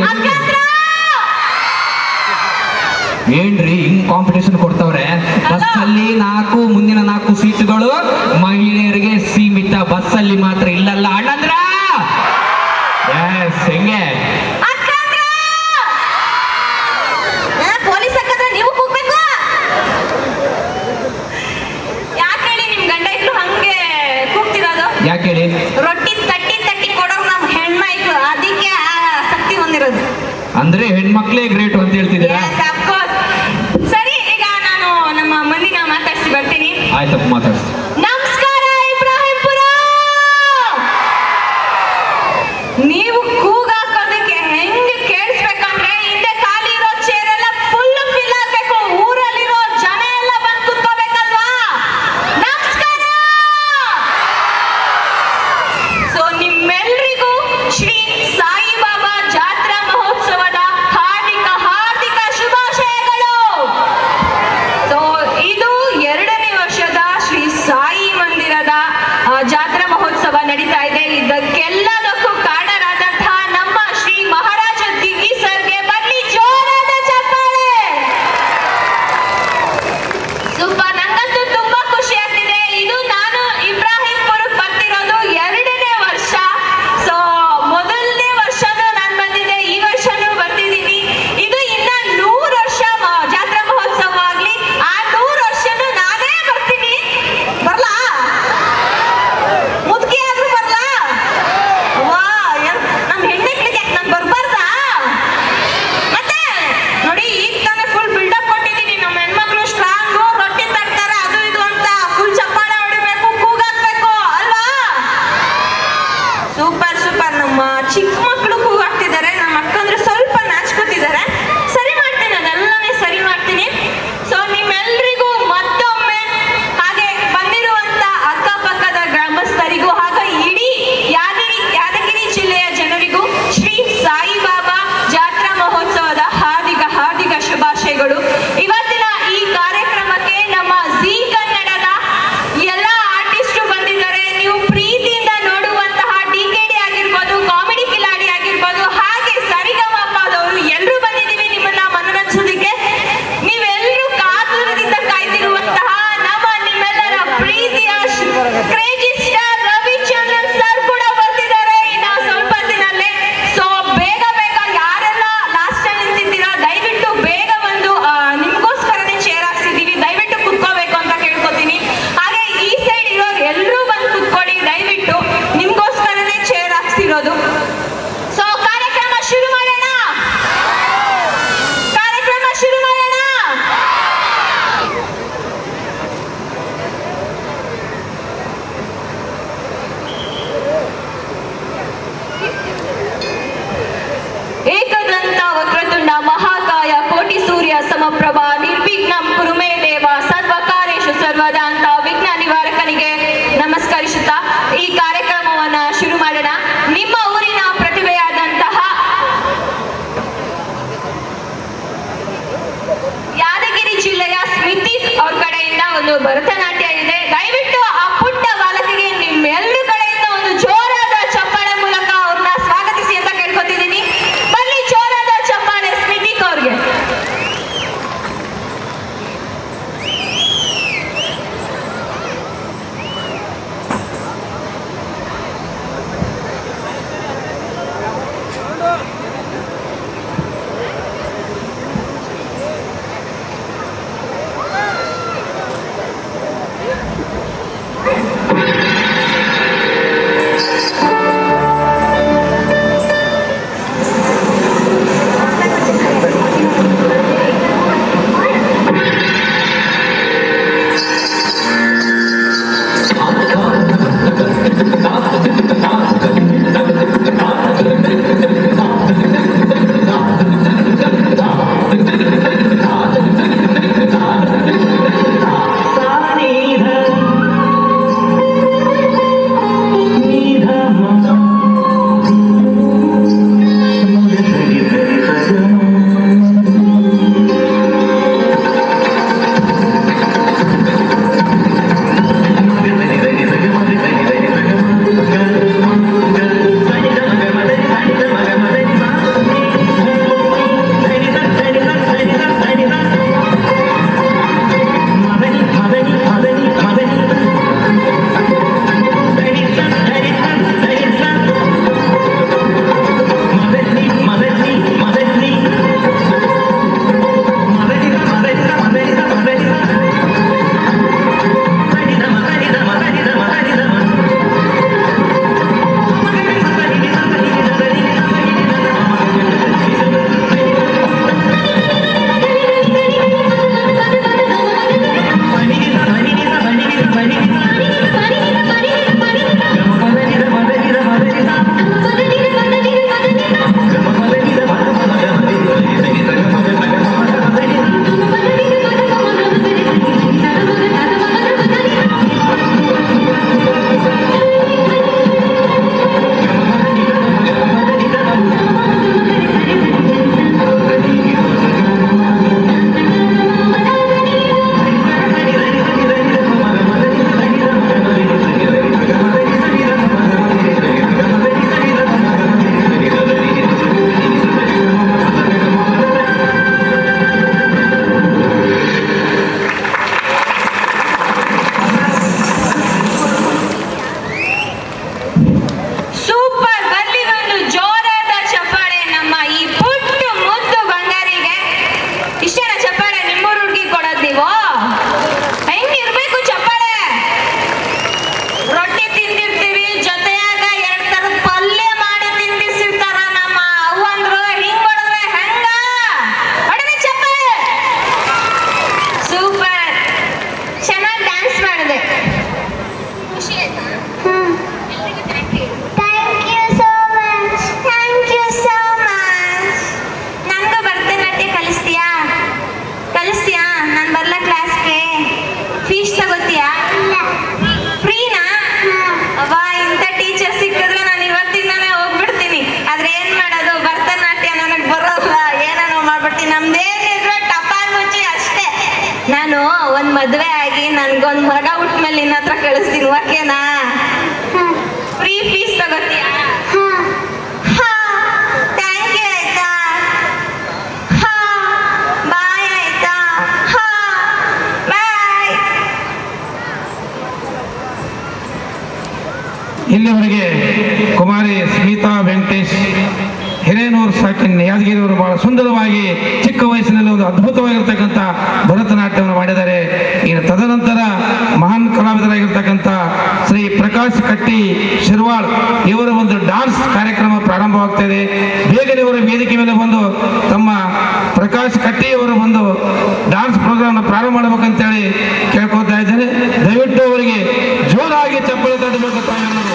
ಏನ್ರಿ ಹಿಂಗ್ ಕಾಂಪಿಟೇಷನ್ ಕೊಡ್ತವ್ರೆ. ಬಸ್ಸಲ್ಲಿ 4 ಮುಂದಿನ 4 ಸೀಟುಗಳು ಮಹಿಳೆಯರಿಗೆ ಸೀಮಿತ, ಬಸ್ಸಲ್ಲಿ ಮಾತ್ರ ಇಲ್ಲಲ್ಲ ಅಣ್ಣಂದ್ರ. ಎಸ್, ಹೆಂಗೆ ಯಾಕೆ ಹೇಳಿ? ರೊಟ್ಟಿ ತಟ್ಟಿ ತಟ್ಟಿ ಕೊಡೋರು ನಮ್ ಹೆಣ್ಮಕ್ಳು, ಅದಕ್ಕೆ ಶಕ್ತಿ ಹೊಂದಿರೋದು. ಅಂದ್ರೆ ಹೆಣ್ಮಕ್ಳೇ ಗ್ರೇಟ್ ಅಂತ ಹೇಳ್ತಿದ್ದೀರಾ? ಸರಿ, ಈಗ ನಾನು ನಮ್ಮ ಮಂದಿನ ಮಾತಾಡ್ಸಿ ಬರ್ತೀನಿ. ಆಯ್ತಪ್ಪ, ಮಾತಾಡ್ಸಿ. ನಮಸ್ಕಾರ ಇಬ್ರಾಹಿಂಪುರ. ನೀವು ಕೂಗಾಕೋದಕ್ಕೆ ಹೆಂಗ್ ಕೇಳಿಸ್ಬೇಕಂದ್ರೆ ಹಿಂದೆ ಖಾಲಿ ಇರೋ ಚೇರ್ ಎಲ್ಲ ಫುಲ್ ಫಿಲ್ ಆಗ್ಬೇಕು. ಊರಲ್ಲಿರೋ ಜನ ಎಲ್ಲ ಬಂದು ಕುತ್ಕೋಬೇಕಲ್ವಾ? ನಮಸ್ಕಾರ. ಸೊ ನಿಮ್ಮೆಲ್ರಿಗೂ ಶ್ರೀ ಸಾಯಿಬಾಬಾ ಜಾತ್ರಾ ಮಹೋತ್ಸವದ ಹಾರ್ದಿಕ ಹಾರ್ದಿಕ ಶುಭಾಶಯಗಳು. ಸೊ ಇದು 2ನೇ ವರ್ಷದ ಶ್ರೀ ಸಾಯಿ ಮಂದಿರದ ಜಾತ್ರಾ ಮಹೋತ್ಸವ ನಡೀತಾ ಇದೆ. ಇದಕ್ಕೆಲ್ಲದಕ್ಕೂ ಕಾರಣರಾದಂತಹ ನಮ್ಮ ಶ್ರೀ ಮಹಾರಾಜ ದಿಗ್ಗಿ ಸರ್ಗೆ ಬನ್ನಿ ಜೋರಾದ ಚಪ್ಪಾಳೆ. ಸೂಪರ್, ನಂಗಂತೂ ತುಂಬಾ ಖುಷಿ ಆಗ್ತಿದೆ. ಇದು ನಾನು ಇಬ್ರಾಹಿಂಪುರಕ್ಕೆ ಬರ್ತಿರೋದು 2ನೇ ವರ್ಷ. ಸೊ ಮೊದಲನೇ ವರ್ಷನೂ ನಾನು ಬಂದಿದ್ದೆ, ಈ ವರ್ಷನೂ ಬರ್ತಿದ್ದೀನಿ. ಇದು ಇನ್ನ 100 ವರ್ಷ ಜಾತ್ರಾ ಮಹೋತ್ಸವ ಆಗ್ಲಿ, ಆ 100 ವರ್ಷನೂ ನಾನೇ ಬರ್ತೀನಿ. ಬರ್ಲಾ? ಮುದುಕಿ ಆದ್ರೂ ಬರ್ಲಾ? ವಾ, ನಮ್ ಹೆಣ್ಮಕ್ಳಿಗೆ ನಾನು ಬರ್ಬಾರ್ದಾ? ಮತ್ತೆ ನೋಡಿ, ಈಗ ತಾನೇ ಫುಲ್ ಬಿಲ್ಡಪ್ ಕೊಟ್ಟಿದ್ದೀನಿ. ನಮ್ಮ ಹೆಣ್ಮಕ್ಳು ಸ್ಟ್ರಾಂಗು, ರೊಟ್ಟಿ ತಟ್ತಾರೆ, ಅದು ಇದು ಅಂತ ಫುಲ್ ಚಪ್ಪಾಳೆ ಹೊಡಿಬೇಕು, ಕೂಗಾಕ್ಬೇಕು ಅಲ್ವಾ? Super super. ನಮ್ಮ ಚಿಕ್ಕ ಮಕ್ಕಳು ಕೂಗಾಡ್ತಿದ್ದಾರೆ, ನಮ್ಮ ಅಕ್ಕಂದ್ರೆ ಸ್ವಲ್ಪ ನಾಚ್ಕೋತಿದ್ದಾರೆ. ಸರಿ ಮಾಡ್ತೀನಿ, ಅದೆಲ್ಲನೇ ಸರಿ ಮಾಡ್ತೀನಿ. ಸೊ ನಿಮ್ಮೆಲ್ರಿಗೂ ಮತ್ತೊಮ್ಮೆ, ಹಾಗೆ ಬಂದಿರುವಂತ ಅಕ್ಕಪಕ್ಕದ ಗ್ರಾಮಸ್ಥರಿಗೂ ಹಾಗೂ ಇಡೀ ಯಾದಗಿರಿ ಜಿಲ್ಲೆಯ ಜನರಿಗೂ ಶ್ರೀ ಸಾಯಿಬಾಬಾ ಜಾತ್ರಾ ಮಹೋತ್ಸವದ ಹಾರ್ದಿಕ ಹಾರ್ದಿಕ ಶುಭಾಶಯಗಳು. ಇವತ್ತಿನ ಈ ಕಾರ್ಯಕ್ರಮಕ್ಕೆ ನಮ್ಮ ಜೀ ಕನ್ನಡದ ಎಲ್ಲ ಆರ್ಟಿಸ್ಟು ಬಂದಿದ್ದಾರೆ. ನೀವು ಪ್ರೀತಿಯಿಂದ ನೋಡುವಂತಹ DKD ಆಗಿರ್ಬೋದು, ಕಾಮಿಡಿ ಕಿಲಾಡಿ ಆಗಿರ್ಬೋದು, ಹಾಗೆ ಸರಿಗಮಪದವರು ಎಲ್ಲರೂ ಬಂದಿದ್ದೀವಿ ನಿಮ್ಮನ್ನ ಮನರಂಜಿಸೋದಕ್ಕೆ. ನೀವೆಲ್ಲರೂ ಕಾತುರದಿಂದ ಕಾಯ್ದಿರುವಂತಹ ನಿಮ್ಮೆಲ್ಲರ ಪ್ರೀತಿಯ ಕ್ರೇಜಿ ಸ್ಟಾರ್ ರವಿಚಂದ್ರನ್ ಸರ್ ಕೂಡ ಬರ್ತಿದ್ದಾರೆ ಇನ್ನ ಸ್ವಲ್ಪ ದಿನಲ್ಲೇ. ಸೊ ಬೇಗ ಬೇಗ ಯಾರೆಲ್ಲ ಲಾಸ್ಟ್ ಟೈಮ್ ನಿಂತಿದ್ದೀರಾ, ದಯವಿಟ್ಟು ಬೇಗ ಬಂದು ನಿಮ್ಗೋಸ್ಕರನೇ ಚೇರ್ ಹಾಕ್ಸಿದೀವಿ, ದಯವಿಟ್ಟು ಕುತ್ಕೋಬೇಕು ಅಂತ ಕೇಳ್ಕೊತೀನಿ. ಹಾಗೆ ಈ ಸೈಡ್ ಇರೋರು ಎಲ್ಲರೂ ಬಂದು ಕುತ್ಕೊಳ್ಳಿ, ದಯವಿಟ್ಟು ನಿಮ್ಗೋಸ್ಕರನೇ ಚೇರ್ ಹಾಕ್ಸಿರೋದು. ಸೊ ಕಾರ್ಯಕ್ರಮ ಶುರು ಮಾಡೋಣ. ಕಾರ್ಯಕ್ರಮ ಶುರು ಮಾಡೋಣ. ಏಕದಂತ ವಕ್ರತುಂಡ ಮಹಾಕಾಯ ಕೋಟಿ ಸೂರ್ಯ ಸಮಪ್ರಭಾ ನಿರ್ವಿಘ್ನಂ ಕುರು ಮೇ ದೇವ ಸರ್ವಕಾರ್ಯೇಷು ಸರ್ವದಾ ಅಂತ ವಿಘ್ನ ನಿವಾರಕನಿಗೆ ನಮಸ್ಕರಿಸುತ್ತಾ ಈ ಕಾರ್ಯಕ್ರಮವನ್ನ ಶುರು ಮಾಡೋಣ. ನಿಮ್ಮ ಊರಿನ ಪ್ರತಿಭೆಯಾದಂತಹ ಯಾದಗಿರಿ ಜಿಲ್ಲೆಯ ಸ್ಮಿತಿ ಅವ್ರ ಕಡೆಯಿಂದ ಒಂದು ಭರತನಾಟ್ಯ ಇದೆ. ದಯವಿಟ್ಟು ಆ ಪುಟ್ಟ ಬಾಲಕಿಗೆ ನಿಮ್ಮೆಲ್ಲರ ಕಡೆಯಿಂದ ಒಂದು ಜೋರಾದ ಚಪ್ಪಾಳೆ ಮೂಲಕ ಅವ್ರನ್ನ ಸ್ವಾಗತಿಸಿ ಅಂತ ಕೇಳ್ಕೊತಿದ್ದೀನಿ. ಬನ್ನಿ, ಜೋರಾದ ಚಪ್ಪಾಳೆ ಸ್ಮಿತಿ ಅವ್ರಿಗೆ. ಮದ್ವೆ ಆಗಿ ನನ್ಗೊಂದ್ ಮಗ ಹುಟ್ಮೇಲೆ ನಿನ್ನ ಹತ್ರ ಕಳಿಸ್ತೀನಿ, ಓಕೆನಾ? ಫ್ರೀ ಫೀಸ್ ತಗೋತೀಯಾ? ಹಾ, ಥ್ಯಾಂಕ್ ಯು ಆಯ್ತಾ? ಹಾ, ಬಾಯ್ ಆಯ್ತಾ? ಹಾ, ಬಾಯ್. ಇಲ್ಲಿವರೆಗೆ ಕುಮಾರಿ ಸ್ಮಿತಾ ವೆಂಕಟೇಶ್ ಹಿರೇನೂರು ಸಾಕಿನ್ ಯಾದಗಿರಿ ಅವರು ಬಹಳ ಸುಂದರವಾಗಿ ಚಿಕ್ಕ ವಯಸ್ಸಿನಲ್ಲಿ ಒಂದು ಅದ್ಭುತವಾಗಿರ್ತಕ್ಕಂಥ ಭರತನಾಟ್ಯವನ್ನು ಮಾಡಿದ್ದಾರೆ. ಇನ್ನು ತದನಂತರ ಮಹಾನ್ ಕಲಾವಿದರಾಗಿರ್ತಕ್ಕಂಥ ಶ್ರೀ ಪ್ರಕಾಶ್ ಕಟ್ಟಿ ಶಿರ್ವಾಳ್ ಇವರ ಒಂದು ಡಾನ್ಸ್ ಕಾರ್ಯಕ್ರಮ ಪ್ರಾರಂಭವಾಗ್ತಾ ಇದೆ. ಬೇಗನೆ ಇವರ ವೇದಿಕೆ ಮೇಲೆ ಬಂದು ತಮ್ಮ ಪ್ರಕಾಶ್ ಕಟ್ಟಿ ಅವರ ಒಂದು ಡಾನ್ಸ್ ಪ್ರೋಗ್ರಾಮ್ ಪ್ರಾರಂಭ ಮಾಡಬೇಕಂತೇಳಿ ಕೇಳ್ಕೊತಾ ಇದ್ದೇನೆ. ದಯವಿಟ್ಟು ಅವರಿಗೆ ಜೋರಾಗಿ ಚಪ್ಪಲಿ ತಟ್ಟಬೇಕು ತಾವೆಲ್ಲರೂ.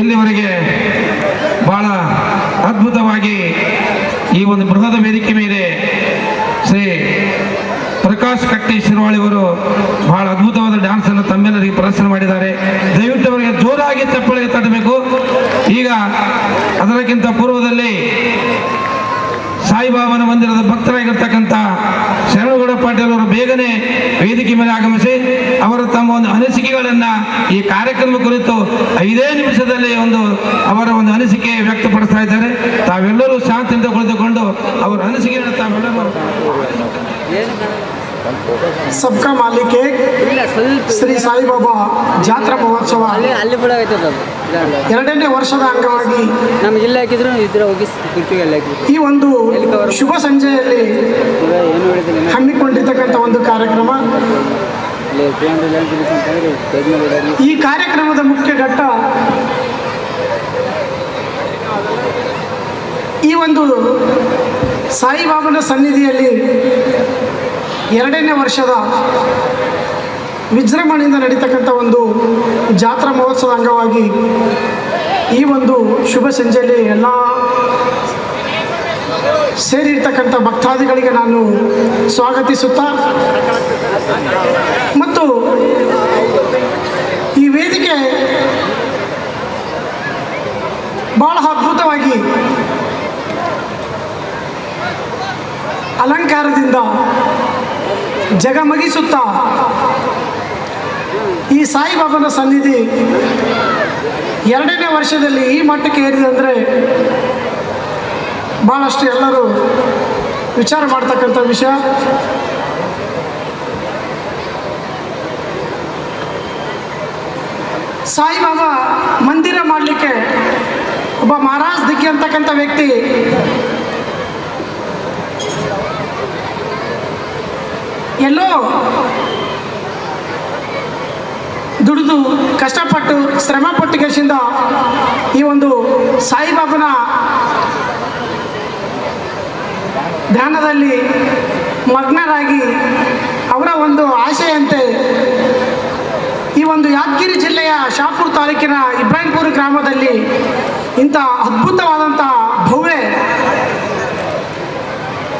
ಇಲ್ಲಿವರೆಗೆ ಬಹಳ ಅದ್ಭುತವಾಗಿ ಈ ಒಂದು ಬೃಹದ ವೇದಿಕೆ ಮೇಲೆ ಶ್ರೀ ಪ್ರಕಾಶ್ ಕಟ್ಟಿ ಶಿರ್ವಾಳಿ ಅವರು ಬಹಳ ಅದ್ಭುತವಾದ ಡ್ಯಾನ್ಸ್ ಅನ್ನು ತಮ್ಮೆಲ್ಲರಿಗೆ ಪ್ರದರ್ಶನ ಮಾಡಿದ್ದಾರೆ. ದಯವಿಟ್ಟು ಅವರಿಗೆ ಜೋರಾಗಿ ಚಪ್ಪಳಿಗೆ ತಟ್ಟಬೇಕು. ಈಗ ಅದಕ್ಕಿಂತ ಪೂರ್ವದಲ್ಲಿ ಸಾಯಿಬಾಬಾನ ಮಂದಿರದ ಭಕ್ತರಾಗಿರ್ತಕ್ಕಂಥ ಶರಣಗೌಡ ಪಾಟೀಲ್ ಅವರು ಬೇಗನೆ ವೇದಿಕೆ ಮೇಲೆ ಆಗಮಿಸಿ ಅವರ ತಮ್ಮ ಒಂದು ಅನಿಸಿಕೆಗಳನ್ನು ನುಡಿಗಳನ್ನು ಈ ಕಾರ್ಯಕ್ರಮ ಕುರಿತು 5 ನಿಮಿಷದಲ್ಲಿ ಅವರ ಒಂದು ಅನಿಸಿಕೆ ವ್ಯಕ್ತಪಡಿಸ್ತಾ ಇದ್ದಾರೆ. ತಾವೆಲ್ಲರೂ ಶಾಂತಿಯಿಂದ ಕುಳಿತುಕೊಂಡು ಅವರ ಅನಿಸಿಕೆಯನ್ನು ತಾವೆಲ್ಲರೂ सबका मालिक एक ಶ್ರೀ ಸಾಯಿಬಾಬಾ ಜಾತ್ರಾ ಮಹೋತ್ಸವ ಎರಡನೇ ವರ್ಷದ ಅಂಗವಾಗಿ ನಮ್ಗೆ ಇಲ್ಲ ಹಾಕಿದ್ರು ಇದ್ರೆ ಹೋಗಿ ಕುರ್ಚಿಗೆ ಎಲ್ಲ ಹಾಕಿದ್ರು ಈ ಒಂದು ಶುಭ ಸಂಜೆಯಲ್ಲಿ ಹಮ್ಮಿಕೊಂಡಿರ್ತಕ್ಕಂಥ ಒಂದು ಕಾರ್ಯಕ್ರಮ. ಈ ಕಾರ್ಯಕ್ರಮದ ಮುಖ್ಯ ಘಟ್ಟ ಈ ಒಂದು ಸಾಯಿಬಾಬನ ಸನ್ನಿಧಿಯಲ್ಲಿ ಎರಡನೇ ವರ್ಷದ ವಿಜೃಂಭಣೆಯಿಂದ ನಡೀತಕ್ಕಂಥ ಒಂದು ಜಾತ್ರಾ ಮಹೋತ್ಸವದ ಅಂಗವಾಗಿ ಈ ಒಂದು ಶುಭ ಸಂಜೆಯಲ್ಲಿ ಎಲ್ಲ ಸೇರಿರ್ತಕ್ಕಂಥ ಭಕ್ತಾದಿಗಳಿಗೆ ನಾನು ಸ್ವಾಗತಿಸುತ್ತಾ ಮತ್ತು ಈ ವೇದಿಕೆ ಬಹಳ ಅದ್ಭುತವಾಗಿ ಅಲಂಕಾರದಿಂದ ಜಗಮಗಿಸುತ್ತಾ ಈ ಸಾಯಿಬಾಬನ ಸನ್ನಿಧಿ ಎರಡನೇ ವರ್ಷದಲ್ಲಿ ಈ ಮಟ್ಟಕ್ಕೆ ಏರಿದೆ ಅಂದರೆ ಭಾಳಷ್ಟು ಎಲ್ಲರೂ ವಿಚಾರ ಮಾಡ್ತಕ್ಕಂಥ ವಿಷಯ. ಸಾಯಿಬಾಬಾ ಮಂದಿರ ಮಾಡಲಿಕ್ಕೆ ಒಬ್ಬ ಮಹಾರಾಜ್ ದಿಕ್ಕಿ ಅಂತಕ್ಕಂಥ ವ್ಯಕ್ತಿ ಎಲ್ಲೋ ದುಡಿದು ಕಷ್ಟಪಟ್ಟು ಶ್ರಮಪಟ್ಟುಗೆಸಿಂದ ಈ ಒಂದು ಸಾಯಿಬಾಬನ ಧ್ಯಾನದಲ್ಲಿ ಮಗ್ನರಾಗಿ ಅವರ ಒಂದು ಆಶೆಯಂತೆ ಈ ಒಂದು ಯಾದಗಿರಿ ಜಿಲ್ಲೆಯ ಶಾಪುರ ತಾಲೂಕಿನ ಇಬ್ರಾಹಿಂಪುರ ಗ್ರಾಮದಲ್ಲಿ ಇಂಥ ಅದ್ಭುತವಾದಂಥ ಭವ್ಯ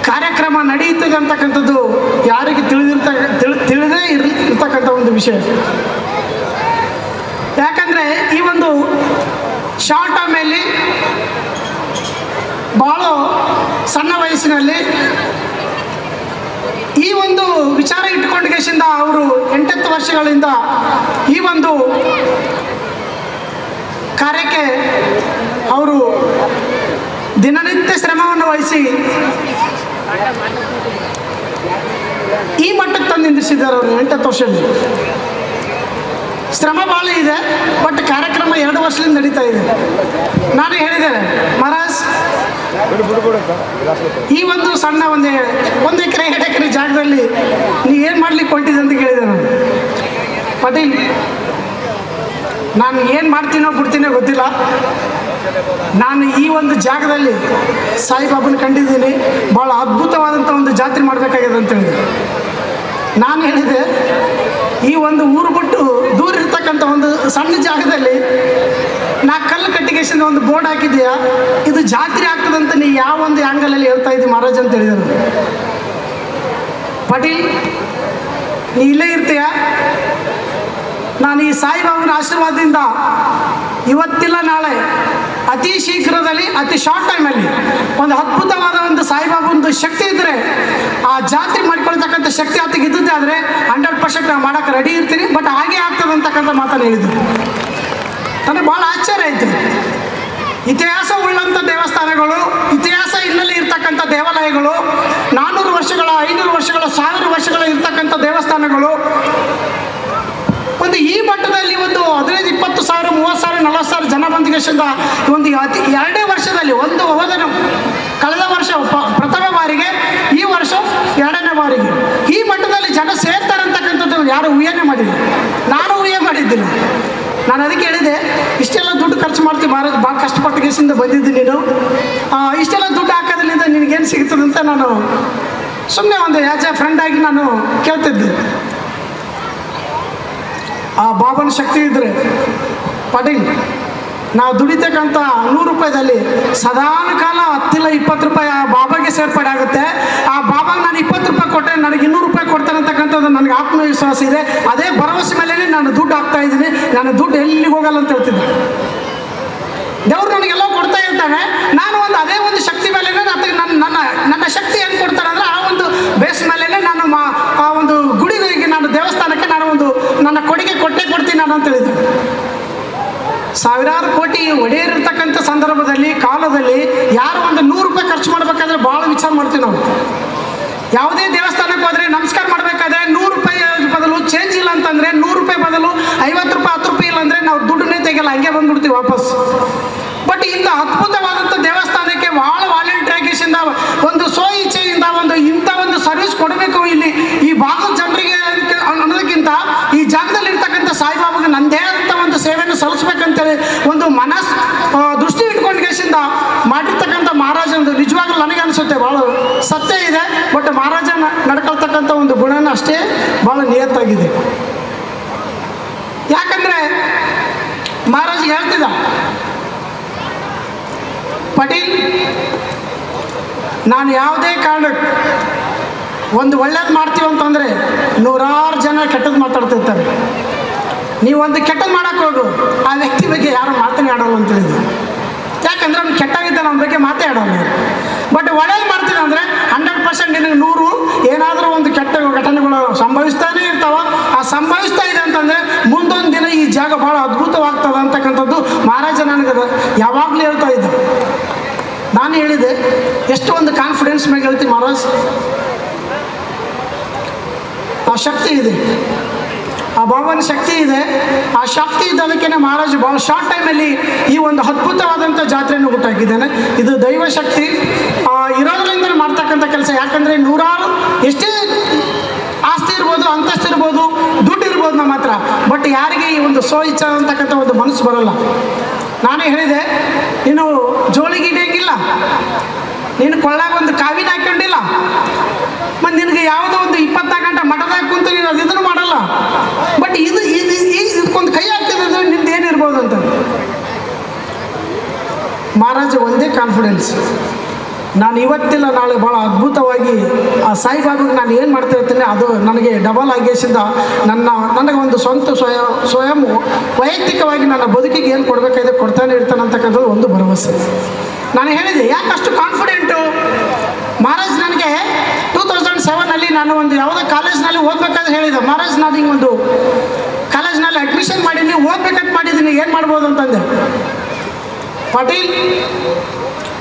ಕಾರ್ಯಕ್ರಮ ನಡೆಯುತ್ತದೆ ಅಂತಕ್ಕಂಥದ್ದು ಯಾರಿಗೆ ತಿಳಿದೇ ಇರ್ತಕ್ಕಂಥ ಒಂದು ವಿಷಯ. ಯಾಕಂದರೆ ಈ ಒಂದು ಶಾರ್ಟ್ ಟೈಮಲ್ಲಿ ಭಾಳ ಸಣ್ಣ ವಯಸ್ಸಿನಲ್ಲಿ ಈ ಒಂದು ವಿಚಾರ ಇಟ್ಕೊಂಡಿಗೆಸಿಂದ ಅವರು 8 ವರ್ಷಗಳಿಂದ ಈ ಒಂದು ಕಾರ್ಯಕ್ಕೆ ಅವರು ದಿನನಿತ್ಯ ಶ್ರಮವನ್ನು ವಹಿಸಿ ಈ ಮಟ್ಟಕ್ಕೆ ತಂದು ನಿಂದಿಸಿದ್ದಾರೆ. ಅವರು 8 ವರ್ಷದಲ್ಲಿ ಶ್ರಮ ಭಾಳ ಇದೆ, ಬಟ್ ಕಾರ್ಯಕ್ರಮ 2 ವರ್ಷದಿಂದ ನಡೀತಾ ಇದೆ. ನಾನು ಹೇಳಿದ್ದೇನೆ, ಮಹಾರಾಜ್ ಈ ಒಂದು ಸಣ್ಣ ಒಂದು ಎಕರೆ 2 ಎಕರೆ ಜಾಗದಲ್ಲಿ ನೀ ಏನು ಮಾಡ್ಲಿಕ್ಕೆ ಹೊಂಟಿದೆ ಅಂತ ಕೇಳಿದೆ ನಾನು. ಪಾಟೀಲ್, ನಾನು ಏನು ಮಾಡ್ತೀನೋ ಬಿಡ್ತೀನೋ ಗೊತ್ತಿಲ್ಲ, ನಾನು ಈ ಒಂದು ಜಾಗದಲ್ಲಿ ಸಾಯಿಬಾಬನ ಕಂಡಿದ್ದೀನಿ, ಭಾಳ ಅದ್ಭುತವಾದಂಥ ಒಂದು ಜಾತ್ರೆ ಮಾಡಬೇಕಾಗಿದೆ ಅಂತೇಳಿ ನಾನು ಹೇಳಿದೆ. ಈ ಒಂದು ಊರು ಬಿಟ್ಟು ದೂರ ಇರ್ತಕ್ಕಂಥ ಒಂದು ಸಣ್ಣ ಜಾಗದಲ್ಲಿ ನಾ ಕಲ್ಲು ಕಟ್ಟಿಗೆಸಿಂದ ಒಂದು ಬೋರ್ಡ್ ಹಾಕಿದ್ದೀಯಾ, ಇದು ಜಾತ್ರೆ ಆಗ್ತದಂತ ನೀ ಯಾವ ಒಂದು ಆ್ಯಂಗಲಲ್ಲಿ ಹೇಳ್ತಾ ಇದ್ದೀವಿ ಮಹಾರಾಜ್ ಅಂತ ಹೇಳಿದರು. ಪಾಟೀಲ್, ನೀ ಇಲ್ಲೇ ಇರ್ತೀಯ, ನಾನು ಈ ಸಾಯಿಬಾಬನ ಆಶೀರ್ವಾದದಿಂದ ಇವತ್ತಿಲ್ಲ ನಾಳೆ ಅತಿ ಶೀಘ್ರದಲ್ಲಿ ಅತಿ ಶಾರ್ಟ್ ಟೈಮಲ್ಲಿ ಒಂದು ಅದ್ಭುತವಾದ ಒಂದು ಸಾಯಿಬಾಬಂದು ಶಕ್ತಿ ಇದ್ದರೆ ಆ ಜಾತ್ರೆ ಮಾಡ್ಕೊಳ್ತಕ್ಕಂಥ ಶಕ್ತಿ ಆತಗೆ ಇದ್ದದ್ದೇ ಆದರೆ 100% ನಾನು ಮಾಡೋಕ್ಕೆ ರೆಡಿ ಇರ್ತೀನಿ. ಬಟ್ ಹಾಗೆ ಆಗ್ತದೆ ಅಂತಕ್ಕಂಥ ಮಾತನ್ನು ಹೇಳಿದ್ರು. ನನಗೆ ಭಾಳ ಆಶ್ಚರ್ಯ ಆಯಿತು. ಇತಿಹಾಸ ಉಳ್ಳಂಥ ದೇವಸ್ಥಾನಗಳು, ಇತಿಹಾಸ ಹಿನ್ನೆಲೆ ಇರ್ತಕ್ಕಂಥ ದೇವಾಲಯಗಳು, 400 ವರ್ಷಗಳ 500 ವರ್ಷಗಳ 1000 ವರ್ಷಗಳ ಇರ್ತಕ್ಕಂಥ ದೇವಸ್ಥಾನಗಳು ಒಂದು ಈ ಮಟ್ಟದಲ್ಲಿ ಒಂದು 15, 20 ಸಾವಿರ, 30 ಸಾವಿರ, 40 ಸಾವಿರ ಜನ ಬಂದಿಗೆಸಿಂದ ಒಂದು ಅತಿ 2 ವರ್ಷದಲ್ಲಿ ಒಂದು ಹೋದನು. ಕಳೆದ ವರ್ಷ ಪ್ರಥಮ ಬಾರಿಗೆ, ಈ ವರ್ಷ 2ನೇ ಬಾರಿಗೆ ಈ ಮಟ್ಟದಲ್ಲಿ ಜನ ಸೇರ್ತಾರೆ ಅಂತಕ್ಕಂಥದ್ದು ಯಾರು ಊಹೆನೇ ಮಾಡಿಲ್ಲ. ನಾನು ಊಹೆ ಮಾಡಿದ್ದಿಲ್ಲ. ನಾನು ಅದಕ್ಕೆ ಹೇಳಿದೆ, ಇಷ್ಟೆಲ್ಲ ದುಡ್ಡು ಖರ್ಚು ಮಾಡ್ತೀವಿ ಮಹಾರಾಜ್, ಭಾಳ ಕಷ್ಟಪಟ್ಟು ಕೇಸಿಂದ ಬಂದಿದ್ದೀನಿ ನೀನು, ಇಷ್ಟೆಲ್ಲ ದುಡ್ಡು ಹಾಕೋದ್ರಿಂದ ನಿನಗೇನು ಸಿಗ್ತದೆ ಅಂತ ನಾನು ಸುಮ್ಮನೆ ಒಂದು ಆ್ಯಸ್ ಎ ಫ್ರೆಂಡ್ ಆಗಿ ನಾನು ಕೇಳ್ತಿದ್ದೆ. ಆ ಬಾಬನ ಶಕ್ತಿ ಇದ್ದರೆ ಪಾಟೀಲ್, ನಾವು ದುಡಿತಕ್ಕಂಥ 100 ರೂಪಾಯಿದಲ್ಲಿ ಸದಾನ ಕಾಲ 10 ಇಲ್ಲ 20 ರೂಪಾಯಿ ಆ ಬಾಬಾಗೆ ಸೇರ್ಪಡೆ ಆಗುತ್ತೆ. ಆ ಬಾಬಾಗೆ ನಾನು 20 ರೂಪಾಯಿ ಕೊಟ್ಟರೆ ನನಗೆ 200 ರೂಪಾಯಿ ಕೊಡ್ತಾರೆ ಅಂತಕ್ಕಂಥದ್ದು ನನಗೆ ಆತ್ಮವಿಶ್ವಾಸ ಇದೆ. ಅದೇ ಭರವಸೆ ಮೇಲೆ ನಾನು ದುಡ್ಡು ಹಾಕ್ತಾ ಇದ್ದೀನಿ. ನಾನು ದುಡ್ಡು ಎಲ್ಲಿಗೆ ಹೋಗಲ್ಲ ಅಂತ ಹೇಳ್ತಿದ್ದೆ. ದೇವ್ರು ನನಗೆಲ್ಲ ಕೊಡ್ತಾ ಇರ್ತಾನೆ. ನಾನು ಒಂದು ಅದೇ ಒಂದು ಶಕ್ತಿ ಮೇಲೆ ನನ್ನ ಶಕ್ತಿ ಹೆಂಗೆ ಕೊಡ್ತಾರೆ ಅಂದರೆ ಆ ಒಂದು ಬೇಸ್ ಮೇಲೆ ನಾನು ಆ ಒಂದು ಗುಡಿಗೆ ನಾನು ದೇವಸ್ಥಾನಕ್ಕೆ ನಾನು ಒಂದು ನನ್ನ ಕೊಡುಗೆ ಕೊಟ್ಟೇ ಕೊಡ್ತೀನಿ ನಾನು ಅಂತ ಹೇಳಿದೆ. ಸಾವಿರಾರು ಕೋಟಿ ಒಡೆಯರಿರ್ತಕ್ಕಂಥ ಸಂದರ್ಭದಲ್ಲಿ ಕಾಲದಲ್ಲಿ ಯಾರು ಒಂದು 100 ರೂಪಾಯಿ ಖರ್ಚು ಮಾಡಬೇಕಾದ್ರೆ ಭಾಳ ವಿಚಾರ ಮಾಡ್ತೀವಿ ನಾವು. ಯಾವುದೇ ದೇವಸ್ಥಾನಕ್ಕೆ ಹೋದರೆ ನಮಸ್ಕಾರ ಮಾಡಬೇಕಾದ್ರೆ 100 ರೂಪಾಯಿ ಬದಲು ಚೇಂಜ್ ಇಲ್ಲ ಅಂತಂದರೆ 100 ರೂಪಾಯಿ ಬದಲು 50 ರೂಪಾಯಿ 10 ರೂಪಾಯಿ ಇಲ್ಲ ಅಂದರೆ ನಾವು ದುಡ್ಡನ್ನೇ ತೆಗೆಯಲ್ಲ, ಹಂಗೆ ಬಂದ್ಬಿಡ್ತೀವಿ ವಾಪಸ್. ಬಟ್ ಇಂಥ ಅದ್ಭುತವಾದಂಥ ದೇವಸ್ಥಾನಕ್ಕೆ ಭಾಳ ವಾಲಂಟಿಯರ್ಸಿಂದ ಒಂದು ಇಚ್ಛೆಯಿಂದ ಇಂಥ ಒಂದು ಸರ್ವಿಸ್ ಕೊಡಬೇಕು ಇಲ್ಲಿ ಈ ಭಾಗದ ಜನರಿಗೆ ಅನ್ನೋದಕ್ಕಿಂತ ಈ ಜಾಗದಲ್ಲಿ ಇರ್ತಕ್ಕಂಥ ಸಾಯಿಬಾಬಾಗೆ ನನ್ನದೇ ಅಂತ ಒಂದು ಸೇವೆಯನ್ನು ಸಲ್ಲಿಸ್ಬೇಕಂತೇಳಿ ಒಂದು ದೃಷ್ಟಿ ಇಟ್ಕೊಂಡು ಕೇಸಿಂದ ಮಾಡಿರ್ತಕ್ಕಂಥ ಮಹಾರಾಜಂದು ನಿಜವಾಗ್ಲೂ ನನಗೆ ಅನಿಸುತ್ತೆ ಭಾಳ ಸತ್ಯ ಇದೆ. ಬಟ್ ಮಹಾರಾಜ ನಡ್ಕೊಳ್ತಕ್ಕಂಥ ಒಂದು ಗುಣನ ಅಷ್ಟೇ ಭಾಳ ನಿಯತ್ತಾಗಿದೆ. ಯಾಕಂದರೆ ಮಹಾರಾಜ ಹೇಳ್ತಿದ್ದ, ಪಟೇಲ್ ನಾನು ಯಾವುದೇ ಕಾರಣಕ್ಕೆ ಒಂದು ಒಳ್ಳೇದು ಮಾಡ್ತೀವಿ ಅಂತಂದರೆ 100 ಜನ ಕೆಟ್ಟದ್ದು ಮಾತಾಡ್ತಿರ್ತಾರೆ. ನೀವು ಒಂದು ಕೆಟ್ಟದ್ದು ಮಾಡೋಕ್ಕೆ ಹೋಗು, ಆ ವ್ಯಕ್ತಿ ಬಗ್ಗೆ ಯಾರು ಮಾತನಾಡೋಲ್ಲ ಅಂತ ಹೇಳಿದ್ರು. ಯಾಕಂದರೆ ಅವ್ನು ಕೆಟ್ಟಾಗಿದ್ದ ನಮ್ಮ ಬಗ್ಗೆ ಮಾತಾಡೋಲ್ಲ. ಬಟ್ ಒಳ್ಳೇದು ಮಾಡ್ತೀನಿ ಅಂದರೆ 100% ನಿನಗೆ 100 ಏನಾದರೂ ಒಂದು ಕೆಟ್ಟ ಘಟನೆಗಳು ಸಂಭವಿಸ್ತಾನೇ ಇರ್ತಾವ. ಆ ಸಂಭವಿಸ್ತಾ ಇದೆ ಅಂತಂದರೆ ಮುಂದೊಂದು ದಿನ ಈ ಜಾಗ ಭಾಳ ಅದ್ಭುತವಾಗ್ತದೆ ಅಂತಕ್ಕಂಥದ್ದು ಮಹಾರಾಜ ನನಗೆ ಯಾವಾಗಲೂ ಹೇಳ್ತಾ ಇದ್ದ. ನಾನು ಹೇಳಿದೆ, ಎಷ್ಟು ಒಂದು ಕಾನ್ಫಿಡೆನ್ಸ್ ಮೇಲೆ ಹೇಳ್ತೀವಿ ಮಹಾರಾಜ್. ಆ ಶಕ್ತಿ ಇದೆ, ಆ ಬಾಬನ ಶಕ್ತಿ ಇದೆ. ಆ ಶಕ್ತಿ ಇದ್ದದಕ್ಕೆ ಮಹಾರಾಜ ಭಾಳ ಶಾರ್ಟ್ ಟೈಮಲ್ಲಿ ಈ ಒಂದು ಅದ್ಭುತವಾದಂಥ ಜಾತ್ರೆಯನ್ನು ಹುಟ್ಟಾಕಿದ್ದಾನೆ. ಇದು ದೈವ ಶಕ್ತಿ ಇರೋದ್ರಿಂದ ಮಾಡ್ತಕ್ಕಂಥ ಕೆಲಸ. ಯಾಕಂದರೆ 100 ಎಷ್ಟೇ ಆಸ್ತಿ ಇರ್ಬೋದು, ಅಂತಸ್ತು ಇರ್ಬೋದು, ದುಡ್ಡು ಇರ್ಬೋದು ನಮ್ಮ ಹತ್ರ, ಬಟ್ ಯಾರಿಗೆ ಈ ಒಂದು ಇಚ್ಛೆ ಅಂತಕ್ಕಂಥ ಒಂದು ಮನಸ್ಸು ಬರೋಲ್ಲ. ನಾನೇ ಹೇಳಿದೆ, ನೀನು ಜೋಳಿಗೆ ಹಿಡಿಯೋಂಗಿಲ್ಲ, ನೀನು ಕೊಳ್ಳಾಗ ಒಂದು ಕಾವಿನ ಹಾಕೊಂಡಿಲ್ಲ, ಮತ್ತು ನಿನಗೆ ಯಾವುದೋ ಒಂದು 24 ಗಂಟೆ ಮಠದಾಗ ಕುಂತು ನೀನು ಅದನ್ನು ಮಾಡಲ್ಲ. ಬಟ್ ಇದಕ್ಕೊಂದು ಕೈ ಹಾಕ್ತಿದ್ರೆ ಅಂದರೆ ನಿಮ್ದು ಏನಿರ್ಬೋದು ಅಂತ. ಮಹಾರಾಜ ಒಂದೇ ಕಾನ್ಫಿಡೆನ್ಸ್, ನಾನು ಇವತ್ತಿಲ್ಲ ನಾಳೆ ಭಾಳ ಅದ್ಭುತವಾಗಿ ಆ ಸಾಯಿಬಾಬಾಗೆ ನಾನು ಏನು ಮಾಡ್ತಾ ಇರ್ತೀನಿ ಅದು ನನಗೆ ಡಬಲ್ ಆಗೇಸಿಂದ ನನಗೆ ಒಂದು ಸ್ವಂತ ಸ್ವಯಂ ವೈಯಕ್ತಿಕವಾಗಿ ನನ್ನ ಬದುಕಿಗೆ ಏನು ಕೊಡಬೇಕಾಗಿದೆ ಕೊಡ್ತಾನೆ ಇರ್ತಾನೆ ಅಂತಕ್ಕಂಥದ್ದು ಒಂದು ಭರವಸೆ. ನಾನು ಹೇಳಿದೆ, ಯಾಕೆ ಅಷ್ಟು ಕಾನ್ಫಿಡೆಂಟು ಮಹಾರಾಜ್ ನನಗೆ 2007 ನಾನು ಒಂದು ಯಾವುದೋ ಕಾಲೇಜ್ನಲ್ಲಿ ಓದಬೇಕಾದ್ರೆ ಹೇಳಿದೆ, ಮಹಾರಾಜ್ ನಾನು ಹಿಂಗೆ ಒಂದು ಕಾಲೇಜ್ನಲ್ಲಿ ಅಡ್ಮಿಷನ್ ಮಾಡೀನಿ, ಓದ್ಬೇಕಂತ ಮಾಡಿದ್ದೀನಿ, ಏನು ಮಾಡ್ಬೋದು ಅಂತಂದೆ. ಪಾಟೀಲ್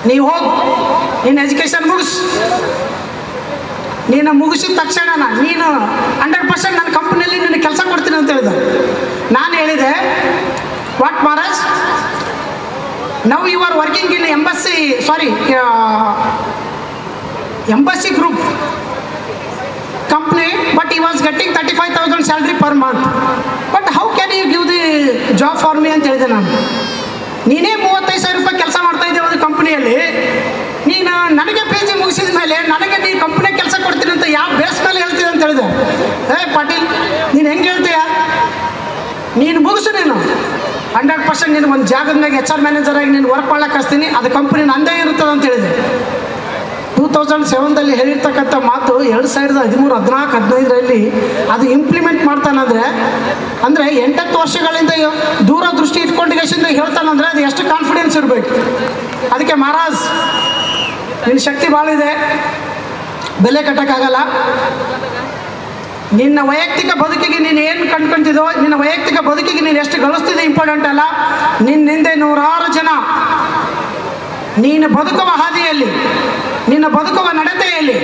ನೀವು ಹೋಗಿ ನೀನು ಎಜುಕೇಷನ್ ನೀನು ಮುಗಿಸಿದ ತಕ್ಷಣ ನೀನು 100% ನನ್ನ ಕಂಪ್ನಿಯಲ್ಲಿ ನಿನಗೆ ಕೆಲಸ ಕೊಡ್ತೀನಿ ಅಂತ ಹೇಳಿದೆ. ನಾನು ಹೇಳಿದೆ, what Maharaj, now you are working in Embassy Group company, but he was getting 35,000 salary per month, but how can you give the job for me ಅಂತ ಹೇಳಿದೆ. ನಾನು ನೀನೇ 35,000 ರೂಪಾಯಿ ಕೆಲಸ ಮಾಡ್ತಾ ಇದ್ದೆ ಒಂದು ಕಂಪ್ನಿಯಲ್ಲಿ, ನೀನು ನನಗೆ PG ಮುಗಿಸಿದ ಮೇಲೆ ನನಗೆ ನೀ ಕಂಪ್ನಿಗೆ ಕೆಲಸ ಕೊಡ್ತೀನಿ ಅಂತ ಯಾವ ಬೇಸ್ ಮೇಲೆ ಹೇಳ್ತೀನಿ ಅಂತ ಹೇಳಿದೆ. ಪಾಟೀಲ್ ನೀನು ಹೆಂಗೆ ಹೇಳ್ತೀಯ, ನೀನು ಮುಗಿಸು, ನೀನು 100% ನೀನು ಒಂದು ಜಾಗದ ಮೇಲೆ HR ಮ್ಯಾನೇಜರಾಗಿ ನೀನು ವರ್ಕ್ ಮಾಡ್ಲಿಕ್ಕೆ ಕಳಿಸ್ತೀನಿ, ಅದು ಕಂಪ್ನಿ ನಂದೇ ಇರ್ತದೆ ಅಂತ ಹೇಳಿದೆ. 2007 ಹೇಳಿರ್ತಕ್ಕಂಥ ಮಾತು 2013, 14, 15ರಲ್ಲಿ ಅದು ಇಂಪ್ಲಿಮೆಂಟ್ ಮಾಡ್ತಾನಂದರೆ ಅಂದರೆ 8 ವರ್ಷಗಳಿಂದ ದೂರದೃಷ್ಟಿ ಇಟ್ಕೊಂಡಿಗೆಸಿಂದ ಹೇಳ್ತಾನಂದರೆ ಅದು ಎಷ್ಟು ಕಾನ್ಫಿಡೆನ್ಸ್ ಇರಬೇಕು. ಅದಕ್ಕೆ ಮಹಾರಾಜ್ ನಿನ್ನ ಶಕ್ತಿ ಭಾಳ ಇದೆ, ಬೆಲೆ ಕಟ್ಟೋಕ್ಕಾಗಲ್ಲ. ನಿನ್ನ ವೈಯಕ್ತಿಕ ಬದುಕಿಗೆ ನೀನು ಏನು ಕಂಡ್ಕೊಂತಿದ್ದೋ, ನಿನ್ನ ವೈಯಕ್ತಿಕ ಬದುಕಿಗೆ ನೀನು ಎಷ್ಟು ಗಳಿಸ್ತಿದೆ ಇಂಪಾರ್ಟೆಂಟ್ ಅಲ್ಲ, ನಿನ್ನಿಂದೆ 100 ಜನ ನೀನು ಬದುಕುವ ಹಾದಿಯಲ್ಲಿ, ನಿನ್ನ ಬದುಕುವ ನಡತೆಯಲ್ಲಿ,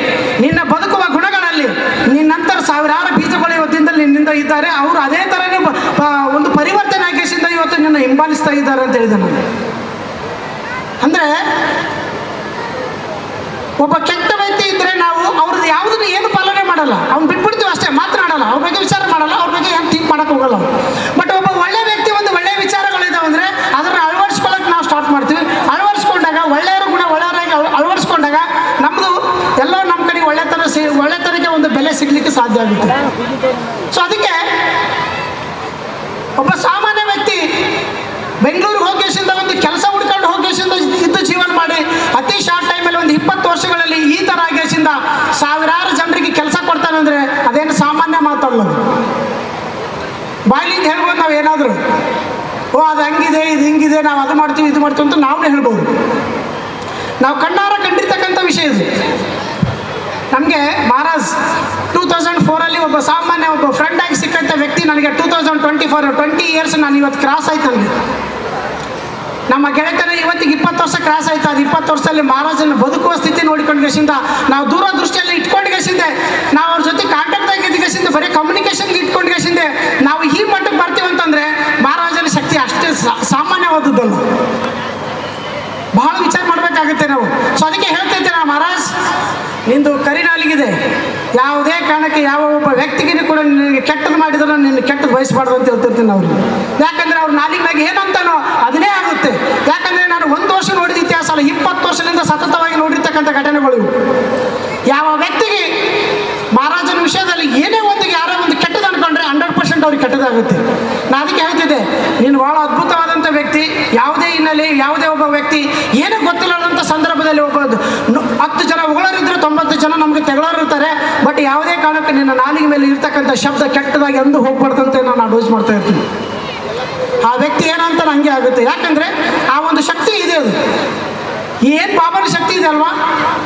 ನಿನ್ನ ಬದುಕುವ ಗುಣಗಳಲ್ಲಿ ನಿನ್ನಂತರ ಸಾವಿರಾರು ಬೀಜಗಳು ಇವತ್ತಿಂದ ನಿನ್ನಿಂದ ಇದ್ದಾರೆ. ಅವರು ಅದೇ ಥರನೇ ಒಂದು ಪರಿವರ್ತನೆ ಆಗಿಸಿಂದ ಇವತ್ತು ನಿನ್ನ ಹಿಂಬಾಲಿಸ್ತಾ ಇದ್ದಾರೆ ಅಂತ ಹೇಳಿದೆ ನಾನು. ಅಂದರೆ ಒಬ್ಬ ಕೆಟ್ಟ ವ್ಯಕ್ತಿ ಇದ್ದರೆ ನಾವು ಅವ್ರದ್ದು ಯಾವುದನ್ನು ಏನು ಪಾಲನೆ ಮಾಡಲ್ಲ, ಅವ್ನು ಬಿಟ್ಬಿಡ್ತೀವಿ ಅಷ್ಟೇ, ಮಾತನಾಡಲ್ಲ, ಅವ್ರ ಬಗ್ಗೆ ವಿಚಾರ ಮಾಡಲ್ಲ, ಅವ್ರ ಬಗ್ಗೆ ಏನು ಥಿಂಕ್ ಮಾಡೋಕ್ಕೆ ಹೋಗಲ್ಲ. ಬಟ್ ಒಬ್ಬ ಒಳ್ಳೆ ವ್ಯಕ್ತಿ ಒಂದು ಒಳ್ಳೆಯ ವಿಚಾರಗಳಿದ್ದಾವೆ ಅಂದರೆ ಅದನ್ನು ಅಳವಡಿಸ್ಕೊಳ್ಳೋಕೆ ನಾವು ಸ್ಟಾರ್ಟ್ ಮಾಡ್ತೀವಿ. ಅಳವಡಿಸ್ಕೊಂಡಾಗ ಒಳ್ಳೆಯವರು ಗುಣ ಒಳ್ಳೆಯವರಾಗಿ ಅಳವಡಿಸ್ಕೊಂಡಾಗ ನಮ್ಮದು ಎಲ್ಲೋ ನಮ್ಮ ಕಡೆ ಒಳ್ಳೆತನಕ್ಕೆ ಒಂದು ಬೆಲೆ ಸಿಗಲಿಕ್ಕೆ ಸಾಧ್ಯ ಆಗುತ್ತೆ. ಸೊ ಅದಕ್ಕೆ ಒಬ್ಬ ಸಾಮಾನ್ಯ ವ್ಯಕ್ತಿ ಬೆಂಗಳೂರಿಗೆ ಹೋಗೇಸಿಂದ ಒಂದು ಕೆಲಸ ಹುಡ್ಕೊಂಡು ಹೋಗೇಸಿಂದ ಇದ್ದು ಜೀವನ ಮಾಡಿ ಅತಿ ಶಾರ್ಟ್ ಟೈಮಲ್ಲಿ ಒಂದು 20 ವರ್ಷಗಳಲ್ಲಿ ಈ ಥರ ಆಗೇಸಿಂದ ಸಾವಿರಾರು ಜನರಿಗೆ ಕೆಲಸ ಕೊಡ್ತಾನೆ ಅಂದರೆ ಅದೇನು ಸಾಮಾನ್ಯ ಮಾತಲ್ಲ. ಬಾಯ್ಲಿಂದ ಹೇಳ್ಬೋದು ನಾವು ಏನಾದರೂ, ಅದು ಹಂಗಿದೆ, ಇದು ಹಿಂಗಿದೆ, ನಾವು ಅದು ಮಾಡ್ತೀವಿ, ಇದು ಮಾಡ್ತೀವಿ ಅಂತ ನಾವೇ ಹೇಳ್ಬೋದು. ನಾವು ಕಣ್ಣಾರ ಕಂಡಿರ್ತಕ್ಕಂಥ ವಿಷಯ ಇದು. ನಮಗೆ ಮಹಾರಾಜ್ 2004 ಒಬ್ಬ ಸಾಮಾನ್ಯ ಒಬ್ಬ ಫ್ರೆಂಡ್ ಆಗಿ ಸಿಕ್ಕಂಥ ವ್ಯಕ್ತಿ ನನಗೆ 2020 ಇಯರ್ಸ್ ನಾನು ಇವತ್ತು ಕ್ರಾಸ್ ಆಯ್ತು ನನಗೆ. ನಮ್ಮ ಗೆಳೆತನ ಇವತ್ತಿಗೆ 20 ವರ್ಷ ಕ್ರಾಸ್ ಆಯ್ತು. ಅದು 20 ವರ್ಷದಲ್ಲಿ ಮಹಾರಾಜನ ಬದುಕುವ ಸ್ಥಿತಿ ನೋಡಿಕೊಂಡು ನಾವು ದೂರದೃಷ್ಟಿಯಲ್ಲಿ ಇಟ್ಕೊಂಡು ನಾವು ಅವ್ರ ಜೊತೆ ಕಾಂಟ್ಯಾಕ್ಟ್ ಆಗಿದ್ದು ಬರೀ ಕಮ್ಯುನಿಕೇಶನ್ಗೆ ಇಟ್ಕೊಂಡು ನಾವು ಈ ಮಟ್ಟಕ್ಕೆ ಬರ್ತೀವಿ ಅಂತಂದರೆ ಮಹಾರಾಜನ ಶಕ್ತಿ ಅಷ್ಟೇ ಸಾಮಾನ್ಯವಾದದ್ದಲ್ಲ. ಬಹಳ ವಿಚಾರ ಮಾಡಬೇಕಾಗುತ್ತೆ ನಾವು. ಸೊ ಅದಕ್ಕೆ ಹೇಳ್ತಾ ಇದ್ದೇನೆ, ಮಹಾರಾಜ್ ನಿಂದು ಕರಿನಾಲಿಗಿದೆ, ಯಾವುದೇ ಕಾರಣಕ್ಕೆ ಯಾವ ಒಬ್ಬ ವ್ಯಕ್ತಿಗೂ ಕೂಡ ನಿನಗೆ ಕೆಟ್ಟದ್ದು ಮಾಡಿದ್ರು ನಿನ್ನ ಕೆಟ್ಟದ್ದು ಬಯಸಬಾರ್ದು ಅಂತ ಹೇಳ್ತಿರ್ತೀನಿ ಅವ್ರಿಗೆ. ಯಾಕಂದರೆ ಅವ್ರ ನಾಲಿಗೆ ಏನಂತಾನೋ ಅದನ್ನೇ ಆಗುತ್ತೆ. ಯಾಕಂದರೆ ನಾನು 1 ವರ್ಷ ನೋಡಿದ ಇತಿಹಾಸ ಅಲ್ಲ, 20 ವರ್ಷದಿಂದ ಸತತವಾಗಿ ನೋಡಿರ್ತಕ್ಕಂಥ ಘಟನೆಗಳು. ಯಾವ ವ್ಯಕ್ತಿಗೆ ಮಹಾರಾಜನ ವಿಷಯದಲ್ಲಿ ಏನೇ ಒಂದು ಯಾರೋ ಒಂದು ಕೆಟ್ಟದ್ದು ಅನ್ಕೊಂಡ್ರೆ 100% ಅವ್ರಿಗೆ ಕೆಟ್ಟದಾಗುತ್ತೆ. ನಾನು ಅದಕ್ಕೆ ಹೇಳ್ತಿದ್ದೆ, ನೀನು ಭಾಳ ಅದ್ಭುತವಾದಂಥ ವ್ಯಕ್ತಿ. ಯಾವುದೇ ಹಿನ್ನೆಲೆ ಯಾವುದೇ ಒಬ್ಬ ವ್ಯಕ್ತಿ ಏನೂ ಗೊತ್ತಿಲ್ಲದಂಥ ಸಂದರ್ಭದಲ್ಲಿ ಒಬ್ಬ 10 ಜನ ಹೊಗಳರಿದ್ರು 90 ಜನ ನಮಗೆ ತೆಗಳರಿರ್ತಾರೆ. ಬಟ್ ಯಾವುದೇ ಕಾರಣಕ್ಕೆ ನಿನ್ನ ನಾಲಿಗೆ ಮೇಲೆ ಇರ್ತಕ್ಕಂಥ ಶಬ್ದ ಕೆಟ್ಟದಾಗಿ ಅಂದು ಹೋಗ್ಬಾರ್ದಂತೆ ನಾನು ಅಡ್ವೈಸ್ ಮಾಡ್ತಾ ಇರ್ತೀನಿ. ಆ ವ್ಯಕ್ತಿ ಏನಂತ ಹಂಗೆ ಆಗುತ್ತೆ. ಯಾಕಂದರೆ ಆ ಒಂದು ಶಕ್ತಿ ಇದೆ, ಅದು ಏನು ಬಾಬನ ಶಕ್ತಿ ಇದೆ ಅಲ್ವಾ,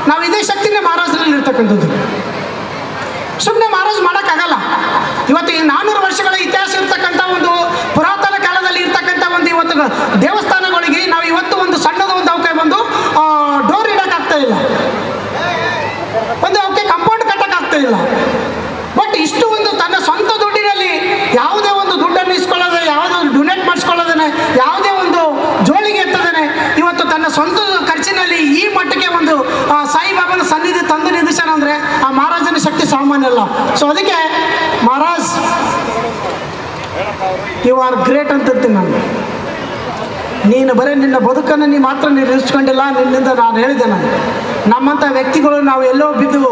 ನಾವು ಇದೇ ಶಕ್ತಿನೇ ಮಹಾರಾಜನಲ್ಲಿ ಇರ್ತಕ್ಕಂಥದ್ದು. ಸುಮ್ಮನೆ ಮಹಾರಾಜ್ ಮಾಡೋಕ್ಕಾಗಲ್ಲ. ಇವತ್ತು ಈ 400 ವರ್ಷಗಳ ಇತಿಹಾಸ ಇರ್ತಕ್ಕಂಥ ಒಂದು ಪುರಾತನ ಕಾಲದಲ್ಲಿ ಇರ್ತಕ್ಕಂಥ ಒಂದು ಇವತ್ತು ದೇವಸ್ಥಾನಗಳಿಗೆ ನಾವು ಇವತ್ತು ಒಂದು ಸಣ್ಣದ ಒಂದು ಅವಕ್ಕೆ ಒಂದು ಡೋರ್ ಇಡೋಕ್ಕಾಗ್ತಾ ಇಲ್ಲ, ಒಂದು ಅವಕ್ಕೆ ಕಾಂಪೌಂಡ್ ಕಟ್ಟೋಕ್ಕಾಗ್ತಾ ಇಲ್ಲ. ಬಟ್ ಇಷ್ಟು ಒಂದು ತನ್ನ ಸ್ವಂತ ದುಡ್ಡಿನಲ್ಲಿ ಯಾವುದೇ ಒಂದು ದುಡ್ಡನ್ನು ಇಸ್ಕೊಳ್ಳೋದೇ, ಯಾವುದೋ ಡೊನೇಟ್ ಮಾಡಿಸ್ಕೊಳ್ಳೋದೇ, ಯಾವುದೇ ಒಂದು ಜೋಳಿಗೆ ಎತ್ತದೇನೆ ಇವತ್ತು ತನ್ನ ಸ್ವಂತ ಖರ್ಚಿನಲ್ಲಿ ಈ ಮಟ್ಟಕ್ಕೆ ಒಂದು ಸಾಯಿಬಾಬನ ಸನ್ನಿಧಿ ತಂದು ನಿಲ್ಲಿಸ್ಯಾನ ಅಂದರೆ ಆ ಮಹಾರಾಜನ ಶಕ್ತಿ ಸಾಮಾನ್ಯ ಅಲ್ಲ. ಸೊ ಅದಕ್ಕೆ ಮಹಾರಾಜ್ ಯು ಆರ್ ಗ್ರೇಟ್ ಅಂತ ಇರ್ತೀನಿ ನಾನು. ನೀನು ಬರೀ ನಿನ್ನ ಬದುಕನ್ನು ನೀ ಮಾತ್ರ ನಿಲ್ಲಿಸ್ಕೊಂಡಿಲ್ಲ, ನಿನ್ನಿಂದ ನಾನು ಹೇಳಿದೆ, ನಾನು ನಮ್ಮಂಥ ವ್ಯಕ್ತಿಗಳು ನಾವು ಎಲ್ಲೋ ಬಿದ್ದು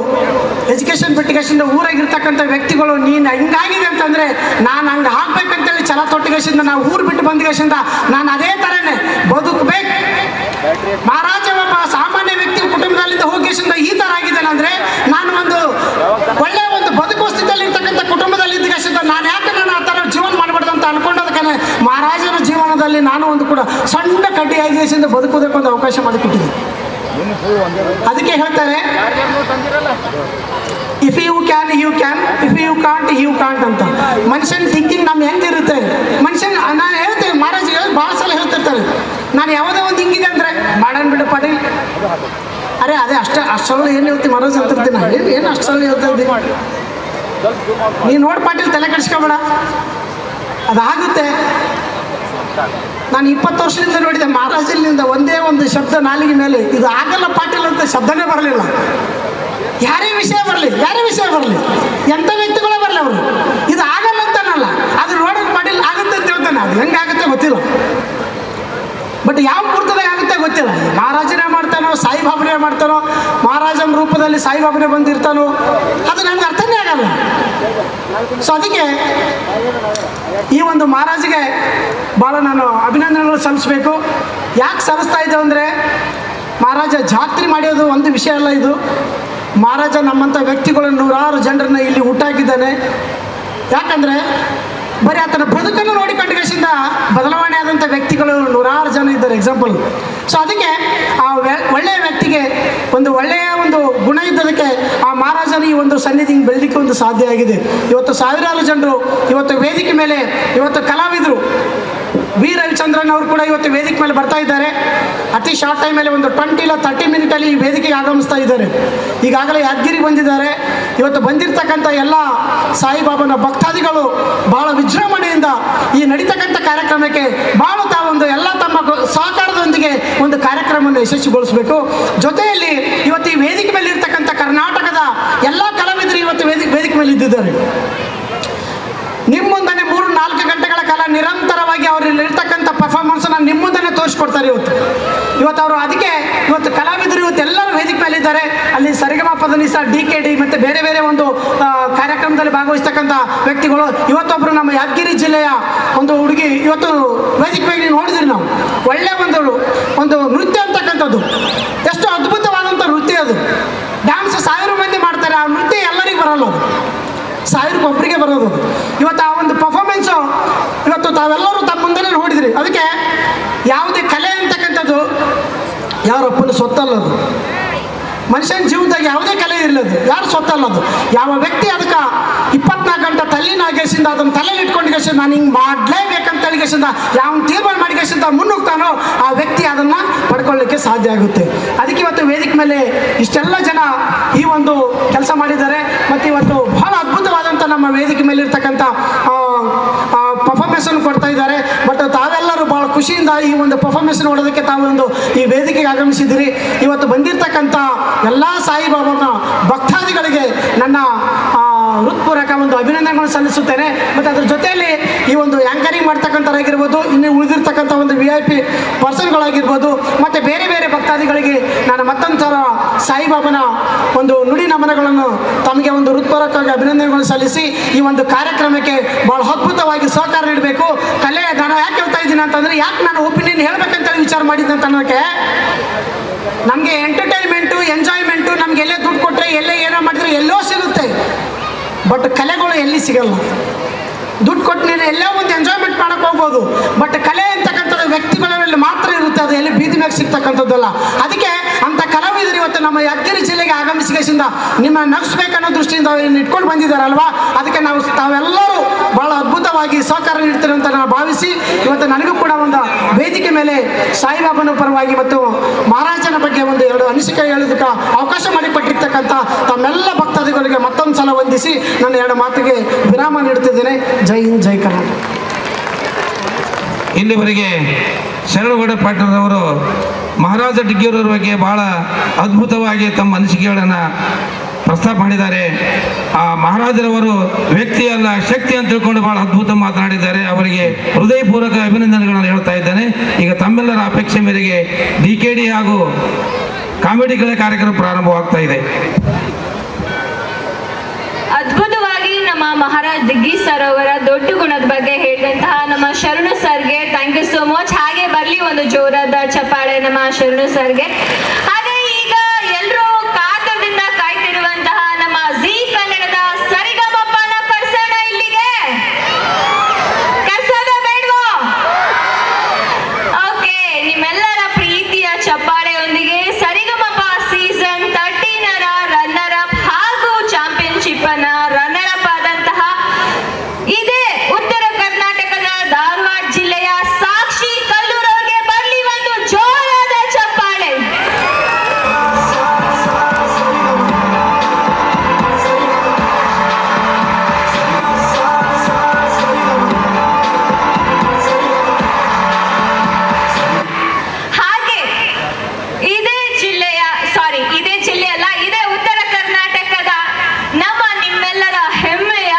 ಎಜುಕೇಷನ್ ಬಿಟ್ಟಿಗೆಸಿಂದ ಊರಾಗಿರ್ತಕ್ಕಂಥ ವ್ಯಕ್ತಿಗಳು ನೀನು ಹಿಂಗಾಗಿದೆ ಅಂತಂದರೆ ನಾನು ಹಂಗೆ ಹಾಕ್ಬೇಕಂತೇಳಿ ಛಲ ತೊಟ್ಟಿಗೆಸಿಂದ ನಾವು ಊರು ಬಿಟ್ಟು ಬಂದಿಗೆಸಿಂದ ನಾನು ಅದೇ ಥರನೇ ಬದುಕಬೇಕು. ಮಹಾರಾಜ ಒಬ್ಬ ಸಾಮಾನ್ಯ ವ್ಯಕ್ತಿ ಕುಟುಂಬದಲ್ಲಿಂದ ಹೋಗಿಸಿಂದ ಈ ಥರ ಆಗಿದ್ದೇನೆ ಅಂದರೆ ನಾನು ಒಂದು ಒಳ್ಳೆಯ ಒಂದು ಬದುಕುವ ಸ್ಥಿತಿಯಲ್ಲಿ ಇರ್ತಕ್ಕಂಥ ಕುಟುಂಬದಲ್ಲಿ ಇದ್ದಗೆಸಿಂದ ನಾನು ಯಾಕೆ ನಾನು ಆ ಥರ ಜೀವನ ಮಾಡಬಾರ್ದು ಅಂತ ಅನ್ಕೊಂಡೋದಕ್ಕೆ ಮಹಾರಾಜನ ಜೀವನದಲ್ಲಿ ನಾನು ಒಂದು ಕೂಡ ಸಣ್ಣ ಕಡ್ಡಿಯಾಗಿಸಿಂದ ಬದುಕೋದಕ್ಕೆ ಒಂದು ಅವಕಾಶ ಮಾಡಿಕೊಟ್ಟಿದ್ದೆ. ಅದಕ್ಕೆ ಹೇಳ್ತಾರೆ, if you can you can, if you can't you can't ಅಂತ. ಮನುಷ್ಯನ ಥಿಂಕಿಂಗ್ ನಮ್ಮ ಹೆಂಗಿರುತ್ತೆ, ಮನುಷ್ಯನ ನಾನು ಹೇಳ್ತೇವೆ, ಮಹಾರಾಜ್ ಭಾಳ ಸಲ ಹೇಳ್ತಿರ್ತಾರೆ, ನಾನು ಯಾವುದೋ ಒಂದು ಹಿಂಗಿದೆ ಅಂದರೆ ಮಾಡೋಣ ಬಿಡು ಪಾಟೀಲ್, ಅರೆ ಅದೇ ಅಷ್ಟರಲ್ಲಿ ಏನು ಹೇಳ್ತೀವಿ ಮಹಾರಾಜ್ ಅಂತಿರ್ತೀನಿ. ಏನು ಅಷ್ಟರಲ್ಲಿ ಹೇಳ್ತಾ ಇದ್ದೀನಿ ನೀನು ನೋಡಿ ಪಾಟೀಲ್, ತಲೆ ಕೆಡಿಸ್ಕೊಬೇಡ, ಅದಾಗುತ್ತೆ. ನಾನು 20 ವರ್ಷದಿಂದ ನೋಡಿದೆ ಮಹಾರಾಜನಿಂದ ಒಂದೇ ಒಂದು ಶಬ್ದ ನಾಲಿಗೆ ಮೇಲೆ ಇದು ಆಗಲ್ಲ ಪಾಟೀಲ್ ಅಂತ ಶಬ್ದನೇ ಬರಲಿಲ್ಲ. ಯಾರೇ ವಿಷಯ ಬರಲಿ ಎಂಥ ವ್ಯಕ್ತಿಗಳೇ ಬರಲಿ ಅವರು ಇದು ಆಗಲ್ಲ ಅಂತಾನಲ್ಲ, ಅದು ನೋಡೋದು ಪಾಟೀಲ್ ಆಗುತ್ತೆ ಅಂತ ಹೇಳ್ತಾನೆ. ಅದು ಹೆಂಗಾಗುತ್ತೆ ಗೊತ್ತಿಲ್ಲ, ಬಟ್ ಯಾವ ಮುಹೂರ್ತದಾಗ ಆಗುತ್ತೆ ಗೊತ್ತಿಲ್ಲ. ಮಹಾರಾಜನೇ ಮಾಡ್ತಾನೋ ಸಾಯಿಬಾಬನೇ ಮಾಡ್ತಾನೋ, ಮಹಾರಾಜನ ರೂಪದಲ್ಲಿ ಸಾಯಿಬಾಬನೇ ಬಂದಿರ್ತಾನೋ, ಅದು ನನಗೆ ಅರ್ಥನೇ ಆಗಲ್ಲ. ಸೊ ಅದಕ್ಕೆ ಈ ಒಂದು ಮಹಾರಾಜಿಗೆ ಭಾಳ ನಾನು ಅಭಿನಂದನೆಗಳು ಸಲ್ಲಿಸಬೇಕು. ಯಾಕೆ ಸಲ್ಲಿಸ್ತಾ ಇದ್ದೇವೆ ಅಂದರೆ, ಮಹಾರಾಜ ಜಾತ್ರೆ ಮಾಡೋದು ಒಂದು ವಿಷಯ ಅಲ್ಲ. ಇದು ಮಹಾರಾಜ ನಮ್ಮಂಥ ವ್ಯಕ್ತಿಗಳನ್ನು 100 ಜನರನ್ನ ಇಲ್ಲಿ ಹುಟ್ಟಾಕಿದ್ದಾನೆ. ಯಾಕಂದರೆ ಬರೀ ಆತನ ಬದುಕನ್ನು ನೋಡಿಕೊಂಡೇಸಿಂದ ಬದಲಾವಣೆ ಆದಂಥ ವ್ಯಕ್ತಿಗಳು 100 ಜನ ಇದ್ದಾರೆ ಎಕ್ಸಾಂಪಲ್. ಸೊ ಅದಕ್ಕೆ ಆ ಒಳ್ಳೆಯ ವ್ಯಕ್ತಿಗೆ ಒಂದು ಒಳ್ಳೆಯ ಒಂದು ಗುಣ ಇದ್ದದಕ್ಕೆ ಆ ಮಹಾರಾಜನ ಈ ಒಂದು ಸನ್ನಿಧಿ ಬೆಳಲಿಕ್ಕೆ ಒಂದು ಸಾಧ್ಯ ಆಗಿದೆ. ಇವತ್ತು ಸಾವಿರಾರು ಜನರು ಇವತ್ತು ವೇದಿಕೆ ಮೇಲೆ, ಇವತ್ತು ಕಲಾವಿದರು ವಿ ರವಿಚಂದ್ರನ್ ಅವರು ಕೂಡ ಇವತ್ತು ವೇದಿಕೆ ಮೇಲೆ ಬರ್ತಾ ಇದ್ದಾರೆ. ಅತಿ ಶಾರ್ಟ್ ಟೈಮಲ್ಲಿ ಒಂದು 20 ಇಲ್ಲ 30 ಮಿನಿಟಲ್ಲಿ ಈ ವೇದಿಕೆಗೆ ಆಗಮಿಸ್ತಾ ಇದ್ದಾರೆ. ಈಗಾಗಲೇ ಯಾದಗಿರಿ ಬಂದಿದ್ದಾರೆ. ಇವತ್ತು ಬಂದಿರತಕ್ಕಂಥ ಎಲ್ಲ ಸಾಯಿಬಾಬನ ಭಕ್ತಾದಿಗಳು ಬಹಳ ವಿಜೃಂಭಣೆಯಿಂದ ಈ ನಡೀತಕ್ಕಂಥ ಕಾರ್ಯಕ್ರಮಕ್ಕೆ ಭಾಳ ತಾವೊಂದು ಎಲ್ಲ ತಮ್ಮ ಸಹಕಾರದೊಂದಿಗೆ ಒಂದು ಕಾರ್ಯಕ್ರಮವನ್ನು ಯಶಸ್ವಿಗೊಳಿಸಬೇಕು. ಜೊತೆಯಲ್ಲಿ ಇವತ್ತು ಈ ವೇದಿಕೆ ಮೇಲೆ ಇರ್ತಕ್ಕಂಥ ಕರ್ನಾಟಕದ ಎಲ್ಲ ಕಲಾವಿದರು ಇವತ್ತು ವೇದಿಕೆ ಮೇಲೆ ಇದ್ದಿದ್ದಾರೆ. ನಿಮ್ಮ ಮುಂದೆ 3-4 ಗಂಟೆಗಳ ಕಾಲ ನಿರಂತರವಾಗಿ ಅವರಲ್ಲಿ ಇರ್ತಕ್ಕಂಥ ಪರ್ಫಾರ್ಮೆನ್ಸನ್ನು ನಿಮ್ಮ ಮುಂದೆ ತೋರಿಸ್ಕೊಡ್ತಾರೆ ಇವತ್ತು ಅವರು. ಅದಕ್ಕೆ ಇವತ್ತು ಕಲಾವಿದರು ಇವತ್ತು ಎಲ್ಲರೂ ವೇದಿಕೆ ಮೇಲೆ ಇದ್ದಾರೆ. ಅಲ್ಲಿ ಸರಿಗಮಪದನಿಸ DKD ಮತ್ತು ಬೇರೆ ಬೇರೆ ಒಂದು ಕಾರ್ಯಕ್ರಮದಲ್ಲಿ ಭಾಗವಹಿಸ್ತಕ್ಕಂಥ ವ್ಯಕ್ತಿಗಳು. ಇವತ್ತೊಬ್ಬರು ನಮ್ಮ ಯಾದಗಿರಿ ಜಿಲ್ಲೆಯ ಒಂದು ಹುಡುಗಿ ಇವತ್ತು ವೇದಿಕೆ ಮೇಲೆ ನೋಡಿದ್ರಿ ನಾವು. ಒಳ್ಳೆಯ ಒಂದು ನೃತ್ಯ ಅಂತಕ್ಕಂಥದ್ದು ಎಷ್ಟು ಅದ್ಭುತವಾದಂಥ ನೃತ್ಯ ಅದು. ಡ್ಯಾನ್ಸ್ 1000 ಮಂದಿ ಮಾಡ್ತಾರೆ, ಆ ನೃತ್ಯ ಎಲ್ಲರಿಗೂ ಬರಲ್ಲ, ಅದು 1000ಕ್ಕೆ ಒಬ್ಬರಿಗೆ ಬರೋದು. ಇವತ್ತು ಆ ಒಂದು ಪರ್ಫಾರ್ಮೆನ್ಸು ಇವತ್ತು ತಾವೆಲ್ಲರೂ ತಮ್ಮ ಮುಂದೆ ನೋಡಿದ್ರಿ. ಅದಕ್ಕೆ ಯಾವುದೇ ಕಲೆ ಅಂತಕ್ಕಂಥದ್ದು ಯಾರೊಬ್ಬನ ಸೊತ್ತಲ್ಲ, ಅದು ಮನುಷ್ಯನ ಜೀವನದಾಗ ಯಾವುದೇ ಕಲೆ ಇರಲದು ಯಾರು ಸ್ವತ್ತಲ್ಲದು. ಯಾವ ವ್ಯಕ್ತಿ ಅದಕ್ಕೆ 24 ಗಂಟೆ ತಲ್ಲಿನಾಗೇಸಿಂದ ಅದನ್ನು ತಲೆಯಲ್ಲಿ ಇಟ್ಕೊಂಡು ನಾನು ಹಿಂಗೆ ಮಾಡಲೇಬೇಕಂತ ಹೇಳಿಗೆಸಿಂದ ಯಾವ ತೀರ್ಮಾನ ಮಾಡಿಗೆಸಿಂದ ಮುನ್ನುಗ್ತಾನೋ ಆ ವ್ಯಕ್ತಿ ಅದನ್ನು ಪಡ್ಕೊಳ್ಳಿಕ್ಕೆ ಸಾಧ್ಯ ಆಗುತ್ತೆ. ಅದಕ್ಕೆ ಇವತ್ತು ವೇದಿಕೆ ಮೇಲೆ ಇಷ್ಟೆಲ್ಲ ಜನ ಈ ಒಂದು ಕೆಲಸ ಮಾಡಿದ್ದಾರೆ. ಮತ್ತು ಇವತ್ತು ಬಹಳ ಅದ್ಭುತವಾದಂಥ ನಮ್ಮ ವೇದಿಕೆ ಮೇಲೆ ಇರ್ತಕ್ಕಂಥ ಪರ್ಫಾರ್ಮೆನ್ಸನ್ನು ಕೊಡ್ತಾ ಇದ್ದಾರೆ. ಬಟ್ ತಾವೆಲ್ಲರೂ ಭಾಳ ಖುಷಿಯಿಂದ ಈ ಒಂದು ಪರ್ಫಾರ್ಮೆನ್ಸ್ ನೋಡೋದಕ್ಕೆ ತಾವೊಂದು ಈ ವೇದಿಕೆಗೆ ಆಗಮಿಸಿದಿರಿ. ಇವತ್ತು ಬಂದಿರತಕ್ಕಂಥ ಎಲ್ಲ ಸಾಯಿಬಾಬಾನ ಭಕ್ತಾದಿಗಳಿಗೆ ನನ್ನ ಹೃತ್ಪೂರ್ವಕ ಒಂದು ಅಭಿನಂದನೆಗಳನ್ನು ಸಲ್ಲಿಸುತ್ತೇನೆ. ಮತ್ತು ಅದ್ರ ಜೊತೆಯಲ್ಲಿ ಈ ಒಂದು ಆ್ಯಂಕರಿಂಗ್ ಮಾಡ್ತಕ್ಕಂಥವ್ರಾಗಿರ್ಬೋದು, ಇನ್ನು ಉಳಿದಿರ್ತಕ್ಕಂಥ ಒಂದು VIP ಪರ್ಸನ್ಗಳಾಗಿರ್ಬೋದು, ಮತ್ತು ಬೇರೆ ಬೇರೆ ಭಕ್ತಾದಿಗಳಿಗೆ ನಾನು ಮತ್ತೊಂದು ಥರ ಸಾಯಿಬಾಬನ ಒಂದು ನುಡಿ ನಮನಗಳನ್ನು ತಮಗೆ ಒಂದು ಹೃತ್ಪೂರ್ವಕವಾಗಿ ಅಭಿನಂದನೆಗಳನ್ನು ಸಲ್ಲಿಸಿ ಈ ಒಂದು ಕಾರ್ಯಕ್ರಮಕ್ಕೆ ಭಾಳ ಅದ್ಭುತವಾಗಿ ಸಹಕಾರ ನೀಡಬೇಕು. ಕಲೆ ನಾನು ಯಾಕೆ ಹೇಳ್ತಾ ಇದ್ದೀನಿ ಅಂತಂದರೆ, ಯಾಕೆ ನಾನು ಒಪಿನಿಯನ್ ಹೇಳ್ಬೇಕಂತೇಳಿ ವಿಚಾರ ಮಾಡಿದ್ದಂತ ಅನ್ನೋಕ್ಕೆ, ನಮಗೆ ಎಂಟರ್ಟೈನ್ಮೆಂಟು ಎಂಜಾಯ್ಮೆಂಟು ನಮ್ಗೆ ಎಲ್ಲೇ ದುಡ್ಡು ಕೊಟ್ಟರೆ ಎಲ್ಲೇ ಏನೋ ಮಾಡಿದ್ರೆ ಎಲ್ಲೋ ಸಿಗುತ್ತೆ. ಬಟ್ ಕಲೆಗಳು ಎಲ್ಲಿ ಸಿಗಲ್ಲ. ದುಡ್ಡು ಕೊಟ್ಟು ನೀನು ಎಲ್ಲೋ ಒಂದು ಎಂಜಾಯ್ಮೆಂಟ್ ಮಾಡೋಕ್ಕೆ ಹೋಗ್ಬೋದು, ಬಟ್ ಕಲೆ ಅಂತಕ್ಕಂಥದ್ದು ವ್ಯಕ್ತಿಗಳಲ್ಲಿ ಮಾತ್ರ ಇರುತ್ತೆ, ಅದು ಎಲ್ಲಿ ಬೀದಿ ಮ್ಯಾಗ ಸಿಗ್ತಕ್ಕಂಥದ್ದಲ್ಲ. ಅದಕ್ಕೆ ಅಂಥ ಕಲಾವಿದರು ಇವತ್ತು ನಮ್ಮ ಯಾದಗಿರಿ ಜಿಲ್ಲೆಗೆ ಆಗಮಿಸಿಕೆಯಿಂದ ನಿಮ್ಮ ನಗಿಸ್ಬೇಕನ್ನೋ ದೃಷ್ಟಿಯಿಂದ ಇಟ್ಕೊಂಡು ಬಂದಿದ್ದಾರಲ್ವಾ, ಅದಕ್ಕೆ ನಾವು ತಾವೆಲ್ಲರೂ ಭಾಳ ಅದ್ಭುತವಾಗಿ ಸಹಕಾರ ನೀಡ್ತೀರಿ ಅಂತ ನಾನು ಭಾವಿಸಿ, ಇವತ್ತು ನನಗೂ ಕೂಡ ಒಂದು ವೇದಿಕೆ ಮೇಲೆ ಸಾಯಿಬಾಬನ ಪರವಾಗಿ ಮತ್ತು ಮಹಾರಾಜನ ಬಗ್ಗೆ ಒಂದು 2 ಅನಿಸಿಕೆ ಹೇಳೋದಕ್ಕೆ ಅವಕಾಶ ಮಾಡಿಕೊಟ್ಟಿರ್ತಕ್ಕಂಥ ತಮ್ಮೆಲ್ಲ ಭಕ್ತಾದಿಗಳಿಗೆ ಮತ್ತೊಂದು ಸಲ ವಂದಿಸಿ ನನ್ನ 2 ಮಾತಿಗೆ ವಿರಾಮ ನೀಡುತ್ತಿದ್ದೇನೆ. ಜೈ ಹಿಂದ್, ಜೈ ಕರ್ನಾಟಕ. ಇಲ್ಲಿವರೆಗೆ ಶರಣಗೌಡ ಪಾಟೀಲರವರು ಮಹಾರಾಜ ಡಿಗ್ಗಿಯವರ ಬಗ್ಗೆ ಬಹಳ ಅದ್ಭುತವಾಗಿ ತಮ್ಮ ಅನಿಸಿಕೆಗಳನ್ನು ಪ್ರಸ್ತಾಪ ಮಾಡಿದ್ದಾರೆ. ಆ ಮಹಾರಾಜರವರು ವ್ಯಕ್ತಿ ಅಲ್ಲ ಶಕ್ತಿ ಅಂತ ತಿಳ್ಕೊಂಡು ಬಹಳ ಅದ್ಭುತ ಮಾತನಾಡಿದ್ದಾರೆ. ಅವರಿಗೆ ಹೃದಯಪೂರ್ವಕ ಅಭಿನಂದನೆಗಳನ್ನು ಹೇಳ್ತಾ ಇದ್ದೇನೆ. ಈಗ ತಮ್ಮೆಲ್ಲರ ಅಪೇಕ್ಷೆ ಮೇರೆಗೆ DKD ಹಾಗೂ ಕಾಮಿಡಿಗಳ ಕಾರ್ಯಕ್ರಮ ಪ್ರಾರಂಭವಾಗ್ತಾ ಇದೆ. ಅದ್ಭುತವಾಗಿ ನಮ್ಮ ಮಹಾರಾಜ್ ದಿಗ್ಗಿ ಸರ್ ಅವರ ದೊಡ್ಡ ಗುಣದ ಬಗ್ಗೆ ಹೇಳಿದಂತಹ ನಮ್ಮ ಶರಣು ಸರ್ಗೆ ಥ್ಯಾಂಕ್ ಯು ಸೋ ಮಚ್. ಹಾಗೆ ಬರಲಿ ಒಂದು ಜೋರಾದ ಚಪ್ಪಾಳೆ ನಮ್ಮ ಶರಣು ಸರ್ಗೆ. ಹಾಗೆ ಈಗ ಎಲ್ಲರೂ ಕಾತರದಿಂದ ಕಾಯ್ತಿರುವಂತಹ ನಮ್ಮ ಜೀ ಕನ್ನಡದ ಸರಿಗಮಪನ ಕರ್ಸೋಣ ಇಲ್ಲಿಗೆ. ಕರ್ಸೋದ ಬೇಡವೋ? ಓಕೆ, ನಿಮ್ಮೆಲ್ಲರ ಪ್ರೀತಿಯ ಚಪ್ಪಾಳೆಯೊಂದಿಗೆ ಸರಿಗಮಪ ಸೀಸನ್ 13ರ ರನ್ನರ್ ಅಪ್ ಹಾಗೂ ಚಾಂಪಿಯನ್ಶಿಪ್ ಅನ್ನ ರನ್ನರ್ ಅಪ್ ಆದಂತಹ ಇದೇ ಉತ್ತರ ಕರ್ನಾಟಕದ ಧಾರವಾಡ ಜಿಲ್ಲೆಯ ಸಾಕ್ಷಿ ಕಲ್ಲೂರವ್ರಿಗೆ ಬರಲಿ ಒಂದು ಜೋರಾದ ಚಪ್ಪಾಳೆ. ಹಾಗೆ ಇದೇ ಜಿಲ್ಲೆ ಅಲ್ಲ, ಇದೇ ಉತ್ತರ ಕರ್ನಾಟಕದ ನಮ್ಮ ನಿಮ್ಮೆಲ್ಲರ ಹೆಮ್ಮೆಯ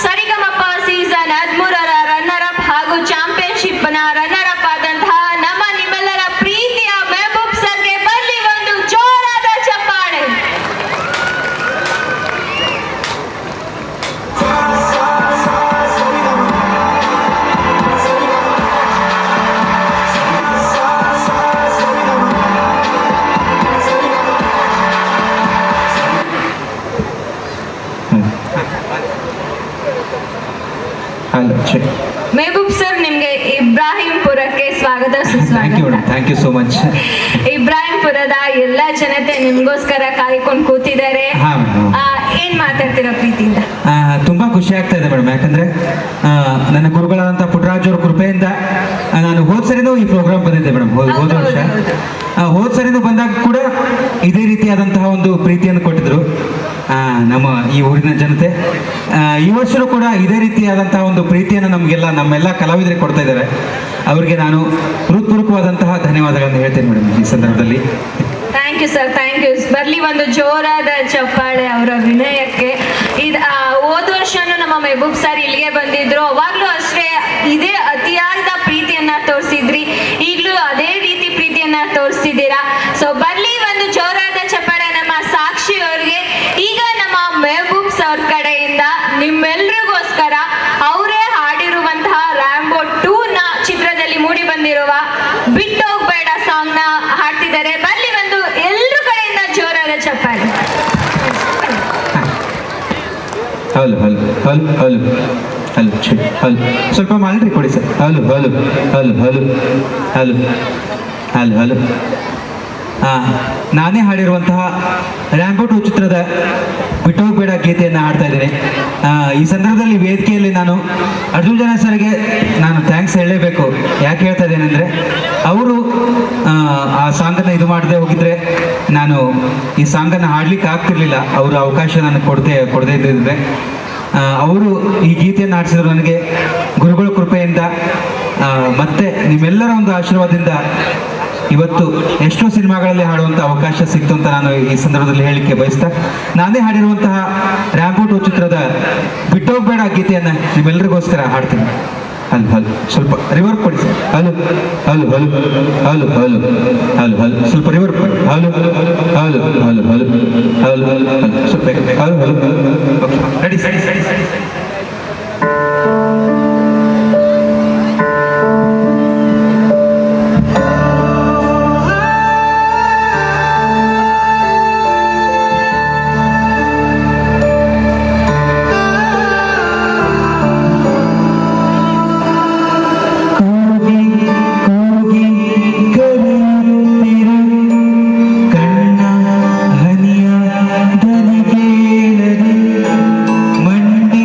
ಸರಿಗಮಪ ಸೀಸನ್ 13ರ ರನ್ನರ್ ಅಪ್ ಹಾಗೂ ಚಾಂಪಿಯನ್ಶಿಪ್ ನ ರನ್ನರ್ ಅಪ್ ಆದಂತಹ ನಮ್ಮ ನಿಮ್ಮೆಲ್ಲರ ಪ್ರೀತಿಯ ಮೆಹಬೂಬ್ ಸರ್ಗೆ ಬರಲಿ ಒಂದು ಜೋರಾದ ಚಪ್ಪಾಳೆ. ಮೆಹಬೂಬ್ ಸರ್, ನಿಮ್ಗೆ ಇಬ್ರಾಹಿಂಪುರಕ್ಕೆ ಸ್ವಾಗತ ಸುಸ್ವಾಗತ. Thank you so much. ಇಬ್ರಾಹಿಂಪುರದ ಎಲ್ಲ ಜನತೆ ನಿಮ್ಗೋಸ್ಕರ ಕಾಯ್ಕೊಂಡು ಕೂತಿದ್ದಾರೆ. ಏನ್ ಮಾತಾಡ್ತೀರಾ ಪ್ರೀತಿಯಿಂದ? ತುಂಬಾ ಖುಷಿ ಆಗ್ತಾ ಇದೆ ಮೇಡಮ್. ಯಾಕಂದ್ರೆ ನನ್ನ ಗುರುಗಳಾದಂಥ ಪುಟ್ಟರಾಜ್ ಅವ್ರ ಕೃಪೆಯಿಂದ ನಾನು ಹೋದ ಸರಿನೂ ಈ ಪ್ರೋಗ್ರಾಮ್ ಬಂದಿದ್ದೆ ಮೇಡಮ್. ಹೋದ ವರ್ಷ ಹೋದ ಸರಿನೂ ಬಂದಾಗ ಕೂಡ ಇದೇ ರೀತಿಯಾದಂತಹ ಒಂದು ಪ್ರೀತಿಯನ್ನು ಕೊಟ್ಟಿದ್ರು ನಮ್ಮ ಈ ಊರಿನ ಜನತೆ. ಈ ವರ್ಷವೂ ಕೂಡ ಇದೇ ರೀತಿಯಾದಂತಹ ಒಂದು ಪ್ರೀತಿಯನ್ನು ನಮ್ಮೆಲ್ಲ ಕಲಾವಿದರಿಗೆ ಕೊಡ್ತಾ ಇದ್ದಾರೆ. ಅವರಿಗೆ ನಾನು ಹೃತ್ಪೂರ್ವಕವಾದಂತಹ ಧನ್ಯವಾದಗಳನ್ನು ಹೇಳ್ತೇನೆ ಮೇಡಮ್ ಈ ಸಂದರ್ಭದಲ್ಲಿ. Thank you sir, thank you. ಬರ್ಲಿ ಒಂದು ಜೋರಾದ ಚಪ್ಪಾಳೆ ಅವರ ವಿನಯಕ್ಕೆ. ಹೋದ ವರ್ಷನೂ ನಮ್ಮ ಮೆಹಬೂಬ್ ಸರ್ ಇಲ್ಲಿಗೆ ಬಂದಿದ್ರು, ಅವಾಗ್ಲೂ ಅಷ್ಟೇ ಇದೇ ಅತಿಯಾದ ಪ್ರೀತಿಯನ್ನ ತೋರಿಸಿದ್ರಿ. ಈಗಲೂ ಅದೇ ರೀತಿ ಪ್ರೀತಿಯನ್ನ ತೋರಿಸ್ತಿದ್ದೀರಾ. ಸೊ ಬರ್ಲಿ ಒಂದು ಜೋರಾದ ಚಪ್ಪಾಳೆ ನಮ್ಮ ಸಾಕ್ಷಿ ಅವ್ರಿಗೆ. ಈಗ ನಮ್ಮ ಮೆಹಬೂಬ್ ಸರ್ ಕಡೆಯಿಂದ ನಿಮ್ಮೆಲ್ರಿಗೋಸ್ಕರ ಅವರೇ ಹಾಡಿರುವಂತಹ ರ್ಯಾಂಬೋ 2 ಚಿತ್ರದಲ್ಲಿ ಮೂಡಿ ಬಂದಿರುವ ಬಿಟ್ಟೋಗ್ಬೇಡ ಸಾಂಗ್ ನ ಹಾಡ್ತಿದ್ದಾರೆ. ಬರ್ಲಿ ಒಂದು ಎಲ್ರ ಕಡೆಯಿಂದ ಜೋರಾದ ಚಪ್ಪಾಳೆ. Hello hello hello hello hello hello ಸ್ವಲ್ಪ ಮಾಡ್ರಿ ಕೊಡಿ sir. Hello hello hello hello hello hello hello. ಹಾಂ ನಾನೇ ಹಾಡಿರುವಂತಹ ರ್ಯಾಂಬೋ 2 ಚಿತ್ರದ ಬಿಟ್ಟೋಗ್ಬೇಡ ಗೀತೆಯನ್ನು ಹಾಡ್ತಾ ಇದ್ದೇನೆ. ಈ ಸಂದರ್ಭದಲ್ಲಿ ವೇದಿಕೆಯಲ್ಲಿ ನಾನು ಅರ್ಜುನ್ ಜನ ಸರ್ಗೆ ನಾನು ಥ್ಯಾಂಕ್ಸ್ ಹೇಳಲೇಬೇಕು. ಯಾಕೆ ಹೇಳ್ತಾ ಇದ್ದೇನೆ ಅಂದರೆ, ಅವರು ಆ ಸಾಂಗನ್ನು ಇದು ಮಾಡದೆ ಹೋಗಿದ್ರೆ ನಾನು ಈ ಸಾಂಗನ್ನು ಹಾಡ್ಲಿಕ್ಕೆ ಆಗ್ತಿರ್ಲಿಲ್ಲ. ಅವರು ಅವಕಾಶ ನನಗೆ ಕೊಡದೇ ಇದ್ದಿದ್ರೆ. ಅವರು ಈ ಗೀತೆಯನ್ನು ಹಾಡಿಸಿದ್ರು ನನಗೆ ಗುರುಗಳ ಕೃಪೆಯಿಂದ, ಮತ್ತೆ ನಿಮ್ಮೆಲ್ಲರ ಒಂದು ಆಶೀರ್ವಾದದಿಂದ ಇವತ್ತು ಎಷ್ಟೋ ಸಿನಿಮಾಗಳಲ್ಲಿ ಹಾಡುವಂಥ ಅವಕಾಶ ಸಿಕ್ತು ಅಂತ ನಾನು ಈ ಸಂದರ್ಭದಲ್ಲಿ ಹೇಳಲಿಕ್ಕೆ ಬಯಸ್ತಾ, ನಾನೇ ಹಾಡಿರುವಂತಹ ರ್ಯಾಂಬೋ 2 ಚಿತ್ರದ ಬಿಟ್ಟೋಗ್ಬೇಡ ಗೀತೆಯನ್ನು ನಿಮ್ಮೆಲ್ಲರಿಗೋಸ್ಕರ ಹಾಡ್ತೀನಿ. ಹಲ್ ಸ್ವಲ್ಪ ರಿವರ್ಬ್ ಕೊಡಿ ಸರ್. ಹಲು ಹಲು ಹಲು ಹಲು ಹಲು ಹಲು ಹಲು ಸ್ವಲ್ಪ ರಿವರ್ಬ್ ಕೊಡಿ. ಹಲು ಹಲು ಹಲು ಹಲು ಹಲು ಹಲು ಸ್ವಲ್ಪ ಹಲು ಹಲು ರೆಡಿ ಸರಿ ಸರಿ ಸರಿ ಸರಿ. ಮಂಡಿ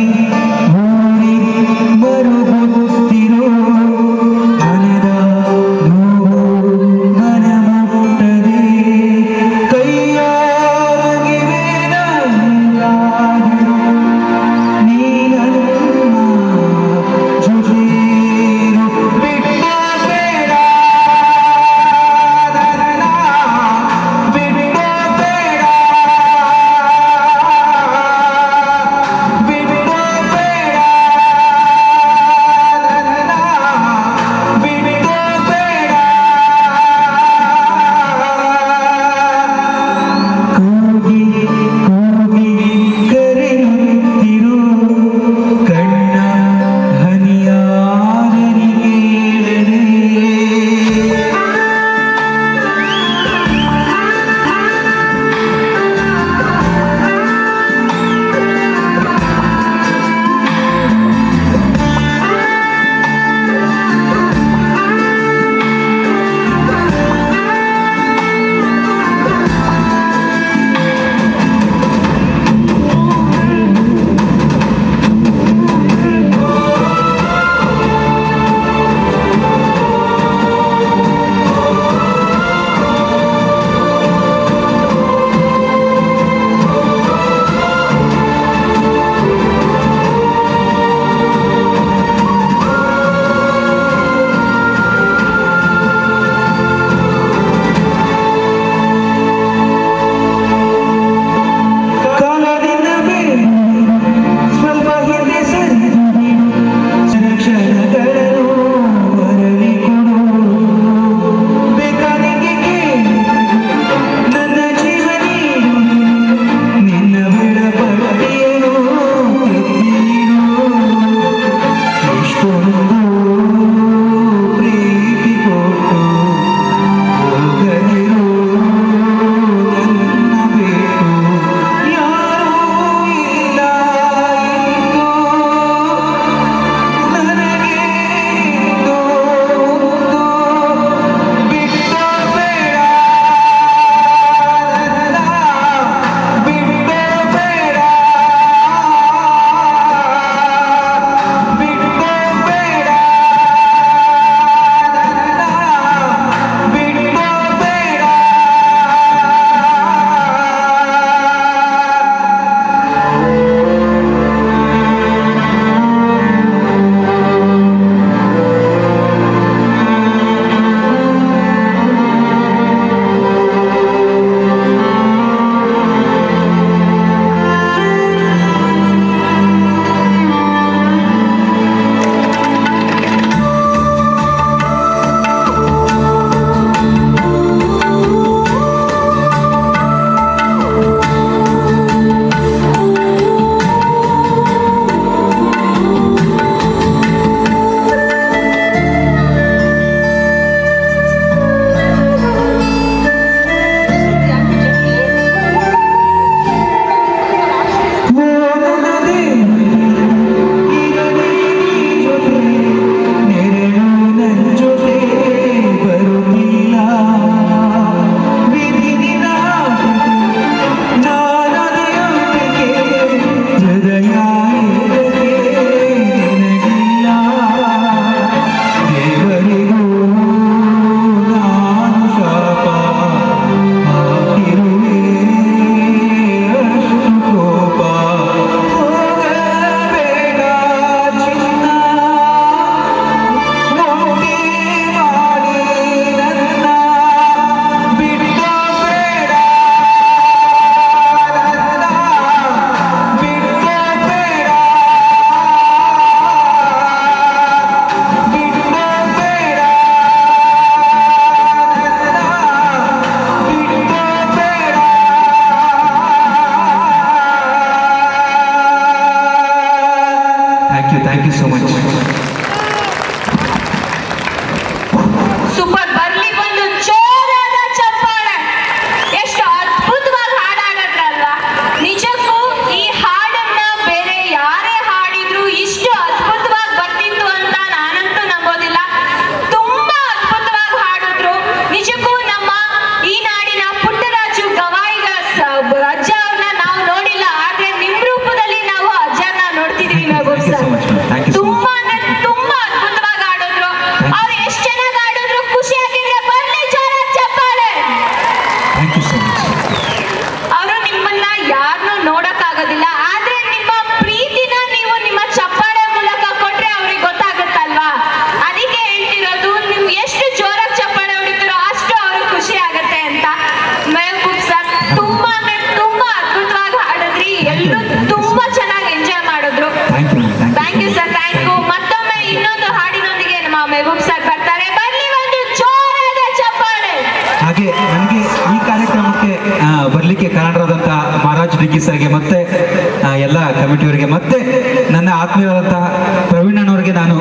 ಸೋ ಮಚ್. ಸೂಪರ್. ಬರ್ಲಿ ಒಂದು ಜೋರಾದ ಚಪ್ಪಾಳೆ. ಎಷ್ಟು ಅದ್ಭುತವಾಗಿ ಹಾಡಾಡದ್ರಲ್ವಾ. ನಿಜಕ್ಕೂ ಈ ಹಾಡನ್ನ ಬೇರೆ ಯಾರೇ ಹಾಡಿದ್ರು ಇಷ್ಟು ಅದ್ಭುತವಾಗಿ ಬರ್ತಿತ್ತು ಅಂತ ನಾನಂತೂ ನಂಬೋದಿಲ್ಲ. ತುಂಬಾ ಅದ್ಭುತವಾಗಿ ಹಾಡಿದ್ರು. ನಿಜಕ್ಕೂ ನಮ್ಮ ಈ ನಾಡಿನ ಪುಟ್ಟರಾಜು ಗವಾಯಿಗ ಅಜ್ಜ ಅವ್ರನ್ನ ನಾವು ನೋಡಿಲ್ಲ, ಆದ್ರೆ ನಿಮ್ ರೂಪದಲ್ಲಿ ನಾವು ಅಜ್ಜನ ನೋಡ್ತಿದೀವಿ ಮೆಹಬೂಬ್ ಸರ್. ತುಂಬಾ ಅಂದ್ರೆ ತುಂಬಾ ಅದ್ಭುತವಾಗಿ ಆಡಿದ್ರು. ಅವ್ರು ಎಷ್ಟು ಚೆನ್ನಾಗಿ ಆಡಿದ್ರು. ಖುಷಿ ಆಗಿದ್ರೆ ಬರ್ಲಿ ಜೋರಾದ ಚಪ್ಪಾಳೆ. Thank you so much. ಅವರು ನಿಮ್ಮನ್ನ ಯಾರನ್ನೂ ನೋಡಕ್ಕಾಗೋದಿಲ್ಲ, ಆದ್ರೆ ನಿಮ್ಮ ಪ್ರೀತಿನ ನೀವು ನಿಮ್ಮ ಚಪ್ಪಾಳೆ ಮೂಲಕ ಕೊಟ್ರೆ ಅವ್ರಿಗೆ ಗೊತ್ತಾಗುತ್ತಲ್ವಾ. ಅದಕ್ಕೆ ಹೇಳ್ತಿರೋದು, ನೀವು ಎಷ್ಟು ಜೋರಾಗಿ ಚಪ್ಪಾಳೆ ಹೊಡಿತೀರೋ ಅಷ್ಟು ಅವ್ರಿಗೆ ಖುಷಿ ಆಗತ್ತೆ ಅಂತ. ಮೆಹಬೂಬ್ ಸರ್ ತುಂಬಾ ಅಂದ್ರೆ ತುಂಬಾ ಅದ್ಭುತವಾಗಿ ಹಾಡಿದ್ರಿ. ಎಲ್ಲರೂ ತುಂಬಾ ಚೆನ್ನಾಗಿ ಎಂಜಾಯ್ ಮಾಡಿದ್ರು. Thank you. Thank you sir, thank you. ಮತ್ತೊಮ್ಮೆ ಇನ್ನೊಂದು ಹಾಡಿನೊಂದಿಗೆ ನಮ್ಮ ಮೆಹಬೂಬ್ ಸರ್ ಬರ್ತಾರೆ. ಬರ್ಲಿ ಒಂದು ಜೋರಾದ ಚಪ್ಪಾಳೆ. ಹಾಗೆ ನನಗೆ ಈ ಕಾರ್ಯಕ್ರಮಕ್ಕೆ ಬರಲಿಕ್ಕೆ ಕಾರಣರಾದಂಥ ಮಹಾರಾಜ್ ಡಿಗ್ಗಿ ಸರ್ಗೆ ಮತ್ತೆ ಎಲ್ಲ ಕಮಿಟಿಯವರಿಗೆ ಮತ್ತೆ ನನ್ನ ಆತ್ಮೀಯರಾದಂತಹ ಪ್ರವೀಣನವರಿಗೆ ನಾನು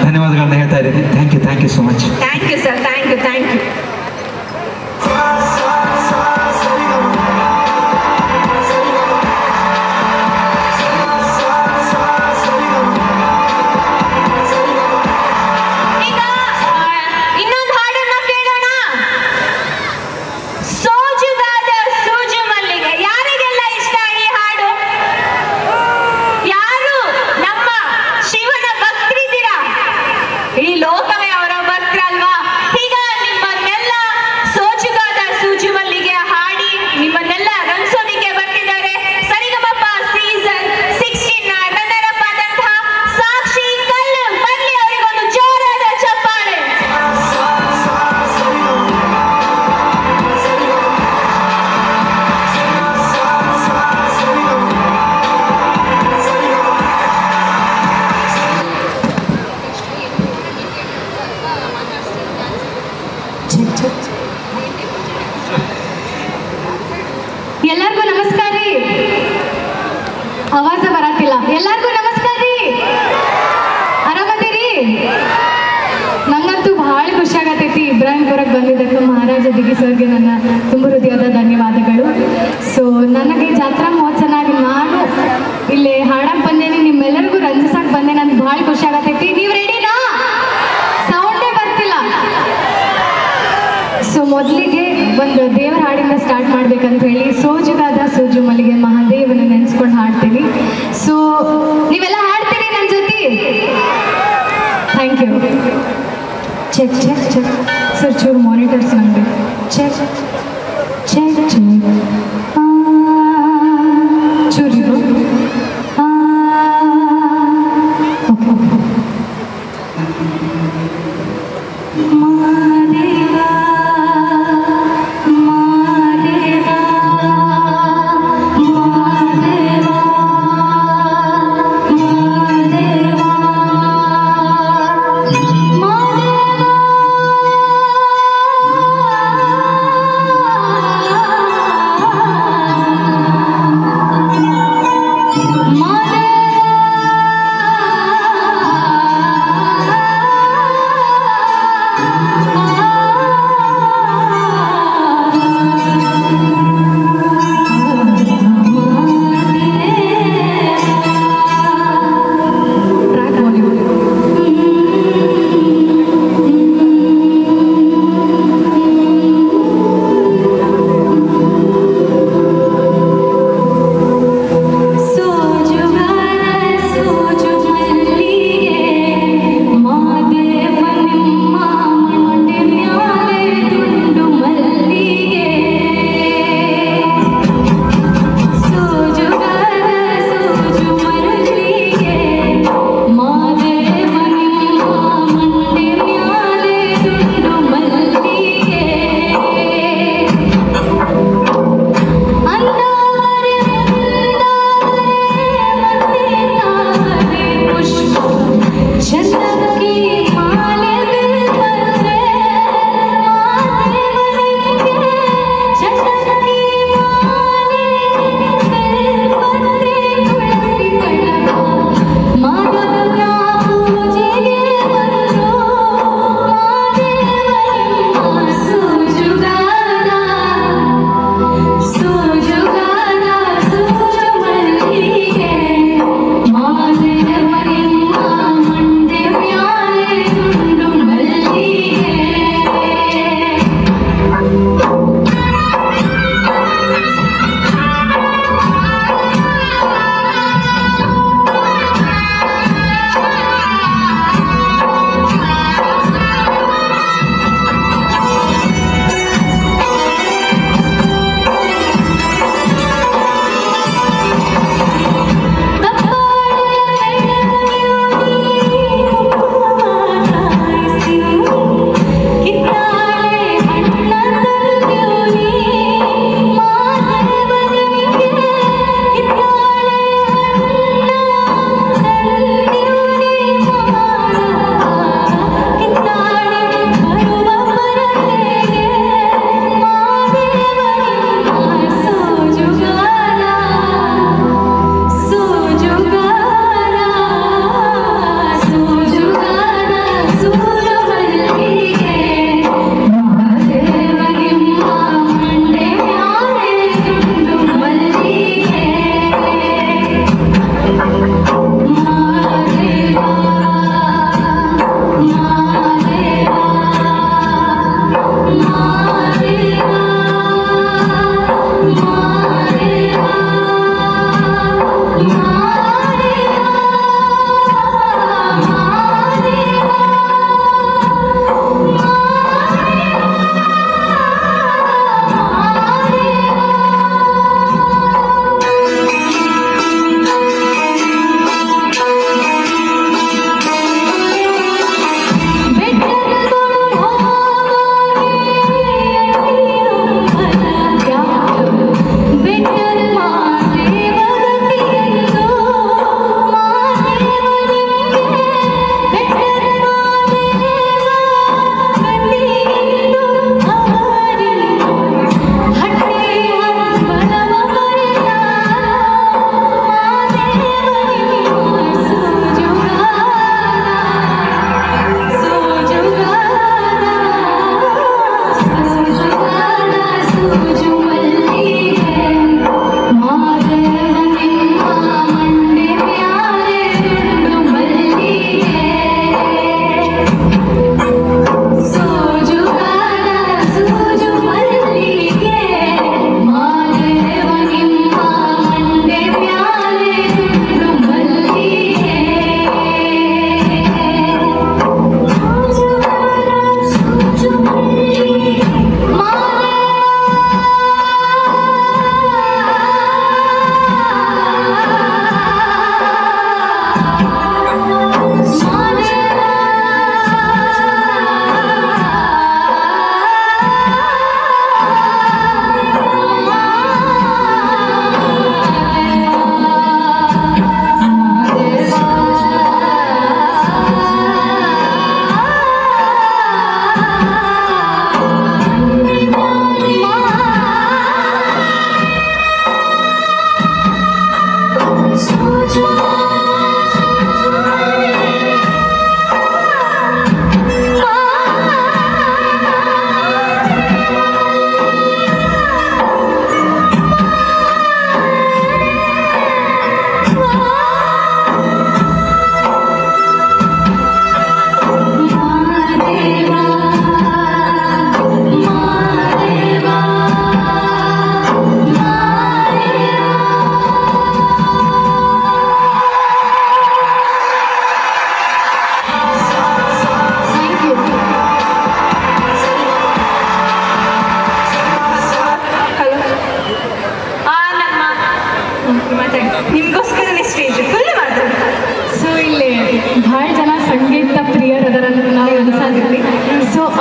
ಧನ್ಯವಾದಗಳನ್ನ ಹೇಳ್ತಾ ಇದ್ದೀನಿ. Thank you so much. Thank you sir, thank you, thank you. ಈಗ ಇನ್ನೊಂದು ಹಾಡನ್ನ ಕೇಳೋಣ. ಸೋಜುಗಾದ ಸೂಜು ಮಲ್ಲಿಗೆ. ಯಾರಿಗೆಲ್ಲ ಇಷ್ಟ ಈ ಹಾಡು? ಯಾರು ನಮ್ಮ ಶಿವನ ಭಕ್ತರಿದ್ದೀರಾ? ಈ ಲೋಕವೇ ಅವರ ಭಕ್ತರಲ್ವಾ? ಈಗ ನಿಮ್ಮನ್ನೆಲ್ಲ ಸೋಜುಗಾದ ಸೂಜು ಮಲ್ಲಿಗೆ ಹಾಡಿ ನಿಮ್ಮನ್ನೆಲ್ಲ ರಂಗ್ಸೋದಿಕ್ಕೆ ಬರ್ತಿದ್ದಾರೆ ಸರಿಗಮಪ ಸೀಸನ್ 16 ರನ್ನರ್ ಅಪ್ ಆದಂತಹ ಸಾಕ್ಷಿ ಕಲ್ಲು. ಬರ್ಲಿ ಅವರಿಗೊಂದು ಜೋರಾದ ಚಪ್ಪಾಳೆ. ಎಲ್ಲರಿಗೂ ನಮಸ್ಕಾರ ರೀ. ಆವಾಜ ಬರತ್ತಿಲ್ಲ. ಎಲ್ಲರಿಗೂ ನಮಸ್ಕಾರ ರೀ. ಆರಾಮದಿರಿ? ನಂಗಂತೂ ಬಹಳ ಖುಷಿ ಆಗತೈತಿ ಇಬ್ರಾಹಿಂಪುರಕ್ಕೆ ಬಂದಿದ್ದಕ್ಕೆ ಮಹಾರಾಜ ದಿಗಿ ಸರ್ಗೆ ನನ್ನ ತುಂಬ ಹೃದಯದ ಧನ್ಯವಾದಗಳು. ಸೊ ನನಗೆ ಜಾತ್ರಾ ಮಹೋತ್ಸವನಾಗಿ ನಾನು ಇಲ್ಲಿ ಹಾಡಕ್ಕೆ ಬಂದೇನೆ, ನಿಮ್ಮೆಲ್ಲರಿಗೂ ರಂಜಿಸಕ್ಕೆ ಬಂದೆ. ನನಗೆ ಭಾಳ ಖುಷಿ ಆಗತೈತಿ. ನೀವು ರೆಡಿನಾ? ಸೌಂಡೇ ಬರ್ತಿಲ್ಲ. ಸೊ ಮೊದಲಿಗೆ ಒಂದು ದೇವರ ಹಾಡಿಂದ ಸ್ಟಾರ್ಟ್ ಮಾಡ್ಬೇಕಂತ ಹೇಳಿ ಸೋಜುಗಾದ ಸೂಜು ಮಲ್ಲಿಗೆ ಮಹಾದೇವನ ನೆನೆಸ್ಕೊಂಡು ಹಾಡ್ತೀನಿ. ಸೊ ನೀವೆಲ್ಲ ಹಾಡ್ತೀರಿ ನನ್ನ ಜೊತೆ? Thank you. Check check check sir, ಚೂರು ಮಾನಿಟರ್ಸ್ ನನಗೆ ಚೆಕ್ ಚೆಕ್ ಚೆಕ್. ಚೂರು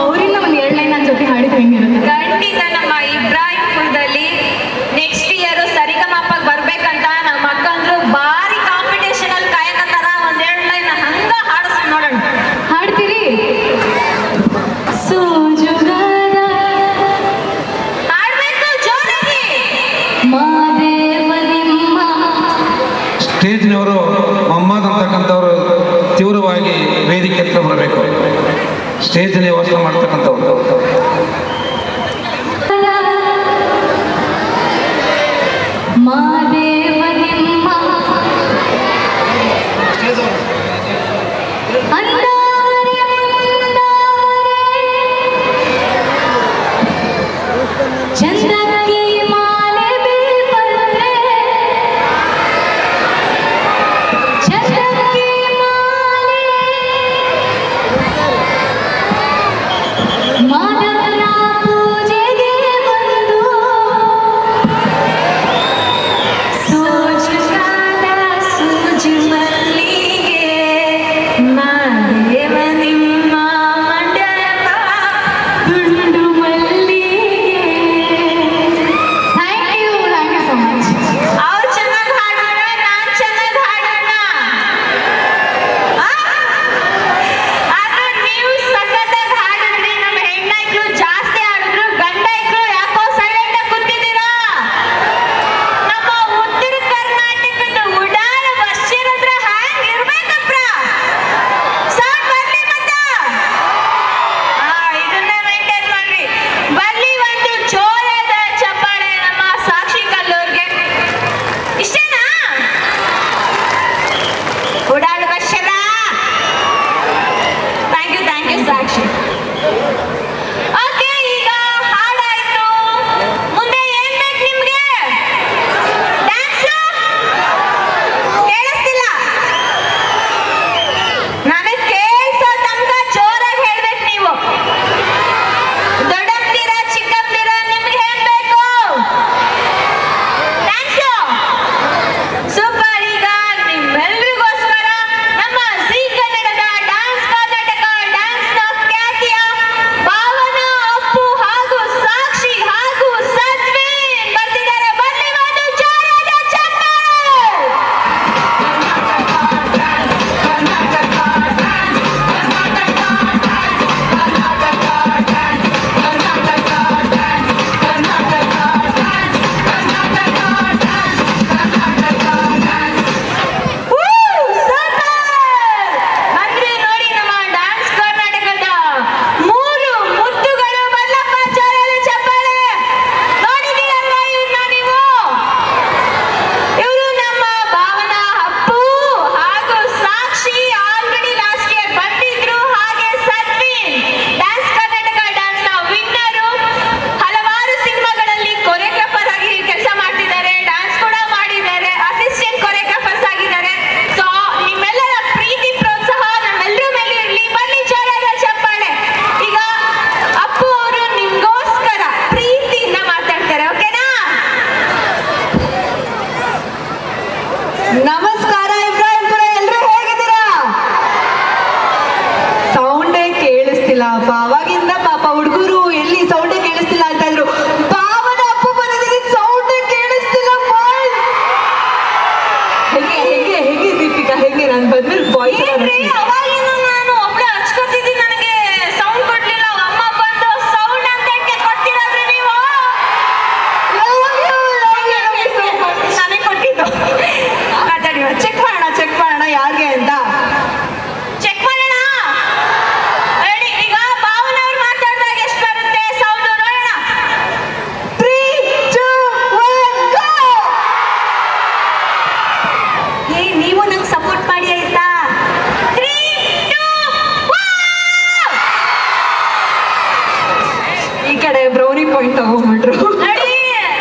ಅವರಿಂದ ಒಂದು 2 ಲೈನ್ ನನ್ನ ಜೊತೆ ಹಾಡಿದ್ರೆ ಹೆಂಗಿರುತ್ತೆ? ಖಂಡಿತ ನಮ್ಮ ಇಬ್ರಾಹಿಂಪುರದಲ್ಲಿ ನೆಕ್ಸ್ಟ್ ಇಯರ್ ಸರಿಗಮಪಗೆ ಬರ್ಬೇಕಂತ ನಮ್ಮ ಅಕ್ಕಂದ್ರು ಭಾರಿ ಕಾಂಪಿಟೇಷನ್ ಅಲ್ಲಿ ಕಾಯಕತ್ತಾರ. 1-2 ಲೈನ್ ಹಂಗ ಹಾಡಿಸ್ತೀನಿ ನೋಡೋಣ. ಹಾಡ್ತೀರಿ? ಹಾಡ್ಬೇಕು ಜೋರಾಗಿ. ಮಾದೇವ ನಿಮ್ಮ ಸ್ಟೇಜ್ನವರು ಮೊಹಮ್ಮದ್ ಅಂತಕ್ಕಂಥವ್ರು ತೀವ್ರವಾಗಿ ವೇದಿಕೆ ಹತ್ರ ಬರಬೇಕು. ಸ್ಟೇಜ್ನಲ್ಲಿ ವ್ಯವಸ್ಥೆ ಮಾಡ್ತಕ್ಕಂಥವ್ರು. ಮಾದೇವ ನಿಮ್ಮ ಅಂದಾರೆ ಚಂದಕ್ಕೆ ಮಾಲೆ ಬೀಳ್ಬಂದ್ರೆ ಚಂದಕ್ಕೆ ಮಾಲೆ ಮಾದವನ ಪೂಜೆಗೆ ಬಂದು ಸೋಜುಗಾದ ಸೂಜು ಮಲ್ಲಿಗೆ ಮಾದೇವ ನಿಮ್ಮ ಮಂಡಪ ದುಂಡು ಮಲ್ಲಿಗೆ. Thank you so much. ಅವ್ರು ಚೆನ್ನಾಗಿ ಹಾಡೋಣ, ನಾನ್ ಚೆನ್ನಾಗಿ ಹಾಡೋಣ. ಆದ್ರೆ ನೀವು ಸಖತ್ತಾಗಿ ಹಾಡಿದ್ರಿ. ನಮ್ಮ ಹೆಣ್ಣೈಕ್ಳು ಜಾಸ್ತಿ ಹಾಡಿದ್ರು, ಗಂಡೈಕ್ಳು ಯಾಕೋ ಸೈಲೆಂಟ್ ಆಗಿ ಕೂತಿದ್ದೀರಾ? ನಮ್ಮ ಉತ್ತರ ಕರ್ನಾಟಕದ ಉಡಾಳ ಬಸ್ಸಿರದ್ರ ಹ್ಯಾಂಗ್ ಇರ್ಬೇಕಪ್ಪ? ಸೌಂಡ್ ಬರ್ಲಿ ಮತ್ತ. ಇದನ್ನ ಮೇಂಟೈನ್ ಮಾಡ್ರಿ. ಬರ್ಲಿ ಒಂದು ಜೋರಾದ ಚಪ್ಪಾಳೆ ನಮ್ಮ ಸಾಕ್ಷಿ ಕಲ್ಲೂರ್ಗೆ. ಇಷ್ಟೇನಾ? ಉಡಾಳ ಬಸ್ಸದ. Thank you Sakshi. ಓಕೆ, ಈಗ ಹಾಡಾಯ್ತು. ಮುಂದೆ ಏನ್ ಬೇಕು ನಿಮ್ಗೆ? ಡ್ಯಾನ್ಸ್ ಕೇಳಿಸ್ತಿಲ್ಲ. ನನಗೆ ಕೇಳಿಸೋ ತನಕ ಜೋರಾಗಿ ಹೇಳ್ಬೇಕು ನೀವು. ದೊಡ್ಡಪ್ತೀರ ಚಿಕ್ಕಪ್ತೀರ ನಿಮ್ಗೆ ಏನ್ ಬೇಕು? Dance super. ಈಗ ನಿಮ್ಮೆಲ್ರಿಗೋಸ್ಕರ ನಮ್ಮ ಜೀ ಕನ್ನಡದ ಡ್ಯಾನ್ಸ್ ಕರ್ನಾಟಕ ಡ್ಯಾನ್ಸ್ನ ಖ್ಯಾತಿಯ ಭಾವನ, ಅಪ್ಪು ಹಾಗೂ ಸಾಕ್ಷಿ ಹಾಗೂ ಸದ್ವಿನ್ ಬರ್ತಿದ್ದಾರೆ. ಬನ್ನಿ ಒಂದು ಜೋರಾದ ಚಪ್ಪಾಳೆ. ಅಂದ್ರೆ ನೋಡಿ ನಮ್ಮ ಡ್ಯಾನ್ಸ್ ಕರ್ನಾಟಕದ 3 ಮುತ್ತುಗಳು. ಮಲ್ಲಪ್ಪ ಜೋರಾದ ಚಪ್ಪಾಳೆ. ನೋಡಿದೀರಲ್ಲ ಇವ್ರನ್ನ ನೀವು? ಇವರು ನಮ್ಮ ಭಾವನ, ಅಪ್ಪು ಹಾಗೂ ಸಾಕ್ಷಿ ಆಲ್ರೆಡಿ ಲಾಸ್ಟ್ ಇಯರ್ ಬಂದಿದ್ರು. ಹಾಗೆ ಸದ್ವಿನ್ ಡ್ಯಾನ್ಸ್ ಕರ್ನಾಟಕ ಡ್ಯಾನ್ಸ್ ನ ವಿನ್ನರು. ಹಲವಾರು ಸಿನಿಮಾಗಳಲ್ಲಿ ಕೊರಿಯೋಗ್ರಾಫರ್ ಆಗಿ ಕೆಲಸ ಮಾಡ್ತಿದ್ದಾರೆ, ಡ್ಯಾನ್ಸ್ ಕೂಡ ಮಾಡಿದ್ದಾರೆ, ಅಸಿಸ್ಟೆಂಟ್ ಕೊರಿಯೋಗ್ರಾಫರ್ಸ್ ಆಗಿದ್ದಾರೆ. ಸೊ ನಿಮ್ಮೆಲ್ಲರ ಪ್ರೀತಿ ಪ್ರೋತ್ಸಾಹ ನಮ್ಮೆಲ್ಲರ ಮೇಲೆ ಇರಲಿ. ಬನ್ನಿ ಜೋರಾದ ಚಪ್ಪಾಳೆ. ಈಗ ಅಪ್ಪು ಅವರು ನಿಮ್ಗೋಸ್ಕರ ಪ್ರೀತಿಯಿಂದ ಮಾತಾಡ್ತಾರೆ. ಓಕೆನಾ? ನಮಸ್ಕಾರ ಇಬ್ರಾಹಿಂಪುರ, ಎಲ್ರು ಹೇಗಿದ್ದೀರಾ? ಸೌಂಡೇ ಕೇಳಿಸ್ತಿಲ್ಲ ಅಪ್ಪ. ಅವಾಗಿಂದ ಪಾಪ ಹುಡುಗರು ಎಲ್ಲಿ ಸೌಂಡೇ ಕೇಳಿಸ್ತಿಲ್ಲ ಅಂತ ಇದ್ರು. ಭಾವನ ಅಪ್ಪು ಬಂದಿದ್ದೀನಿ, ಸೌಂಡೇ ಕೇಳಿಸ್ತಿಲ್ಲ. ಹೇಗೆ ಹೇಗೆ ಹೇಗೆ ದೀಪಿಕಾ, ಹೇಗೆ ನಾನು ಬಂದ್ಮೇಲೆ ವಾಯ್ಸ್ ಏನ್ರಿ ಅವಾಗಿಂದ ನಾನು ಒಬ್ಳೆ ಹಚ್ಕೊತಿದ್ದೀನಿ, ನನಗೆ ಸೌಂಡ್ ಕೊಡ್ಲಿಲ್ಲ. ಅಮ್ಮ ಬಂದು ಸೌಂಡ್ ಅಂತ ಕೊಡ್ತೀರಲ್ರಿ ನೀವು? ನಾನೇ ಕೊಟ್ಟಿದ್ದು. ಮಾತಾಡಿ, ಚೆಕ್ ಮಾಡೋಣ ಯಾರಿಗೆ ಅಂತ. ಚೆಕ್ ಮಾಡೋಣ. ರೆಡಿ? ಈಗ ಭಾವನ ಅವ್ರು ಮಾತಾಡಿದಾಗ ಎಷ್ಟು ಬರುತ್ತೆ ಸೌಂಡ್ ನೋಡೋಣ. 3, 2, 1, go! ನೀವು ನಂಗೆ ಸಪೋರ್ಟ್ ಮಾಡಿ ಆಯ್ತಾ? 3, 2, 1. ಈ ಕಡೆ ಬ್ರೌನಿ ಪಾಯಿಂಟ್ ತಗೊಂಡ್ಬಿಟ್ರು. ನೋಡಿ,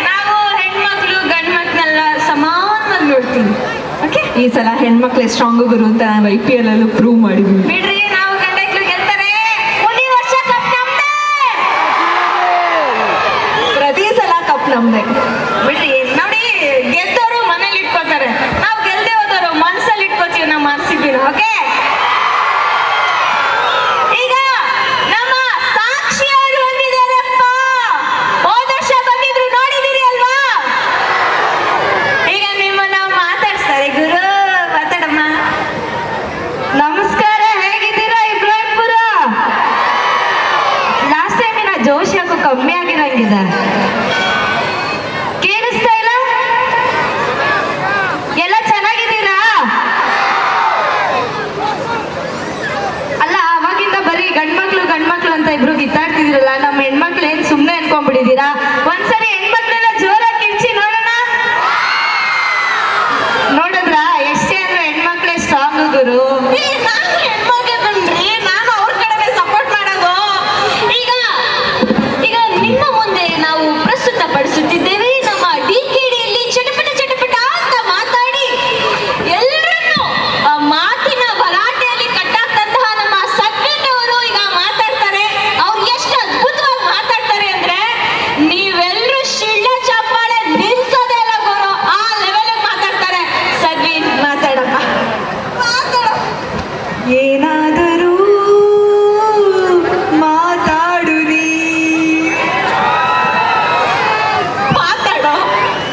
ನಾವು ಹೆಣ್ಮಕ್ಳು ಗಂಡ್ ಮಕ್ಳನ್ನೆಲ್ಲ ಸಮಾನವಾಗಿ ನೋಡ್ತೀವಿ. ಓಕೆ, ಈ ಸಲ ಹೆಣ್ಮಕ್ಳು ಸ್ಟ್ರಾಂಗ್ ಗುರು ಅಂತ ನಾವು IPL ಅಲ್ಲೂ ಪ್ರೂವ್ ಮಾಡಿದ್ವಿ. ಬಿಡ್ರಿ, ನಾವು ಗಂಡಕ್ಳು ಗೆಲ್ತಾರೆ. ಮುಂದಿನ ವರ್ಷ ಕಪ್ ನಮ್ದೇ. ಪ್ರತಿ ಸಲ ಕಪ್ ನಮ್ದೆ. ಬಿಡ್ರಿ, ನೋಡಿ ಗೆದ್ದವರು ಮನೇಲಿ ಇಟ್ಕೋತಾರೆ, ನಾವು ಗೆಲ್ದೆ ಹೋದವರು ಮನ್ಸಲ್ಲಿ ಇಟ್ಕೋತೀವಿ ನಮ್ಮ RCB. ಓಕೆ, ಈಗ ನಮ್ಮ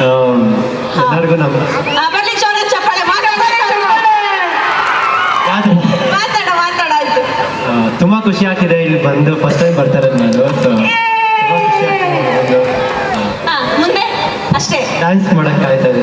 ಎಲ್ಲರಿಗೂ ನಮ್ಮ ಬರ್ಲಿ ಜೋರಾದ ಚಪ್ಪಾಳೆ ಮಾತಾಡ ಆಯ್ತು. ತುಂಬ ಖುಷಿ ಆಗ್ತಿದೆ ಇಲ್ಲಿ ಬಂದು ಫಸ್ಟ್ ಟೈಮ್ ಬರ್ತಾರೆ ನಾನು. ಸೊ ತುಂಬ ಖುಷಿ ಆಗ್ತಿದೆ ಮುಂದೆ ಅಷ್ಟೇ ಡ್ಯಾನ್ಸ್ ಮಾಡಕ್ಕೆ ಆಯ್ತಾ ಇದೆ.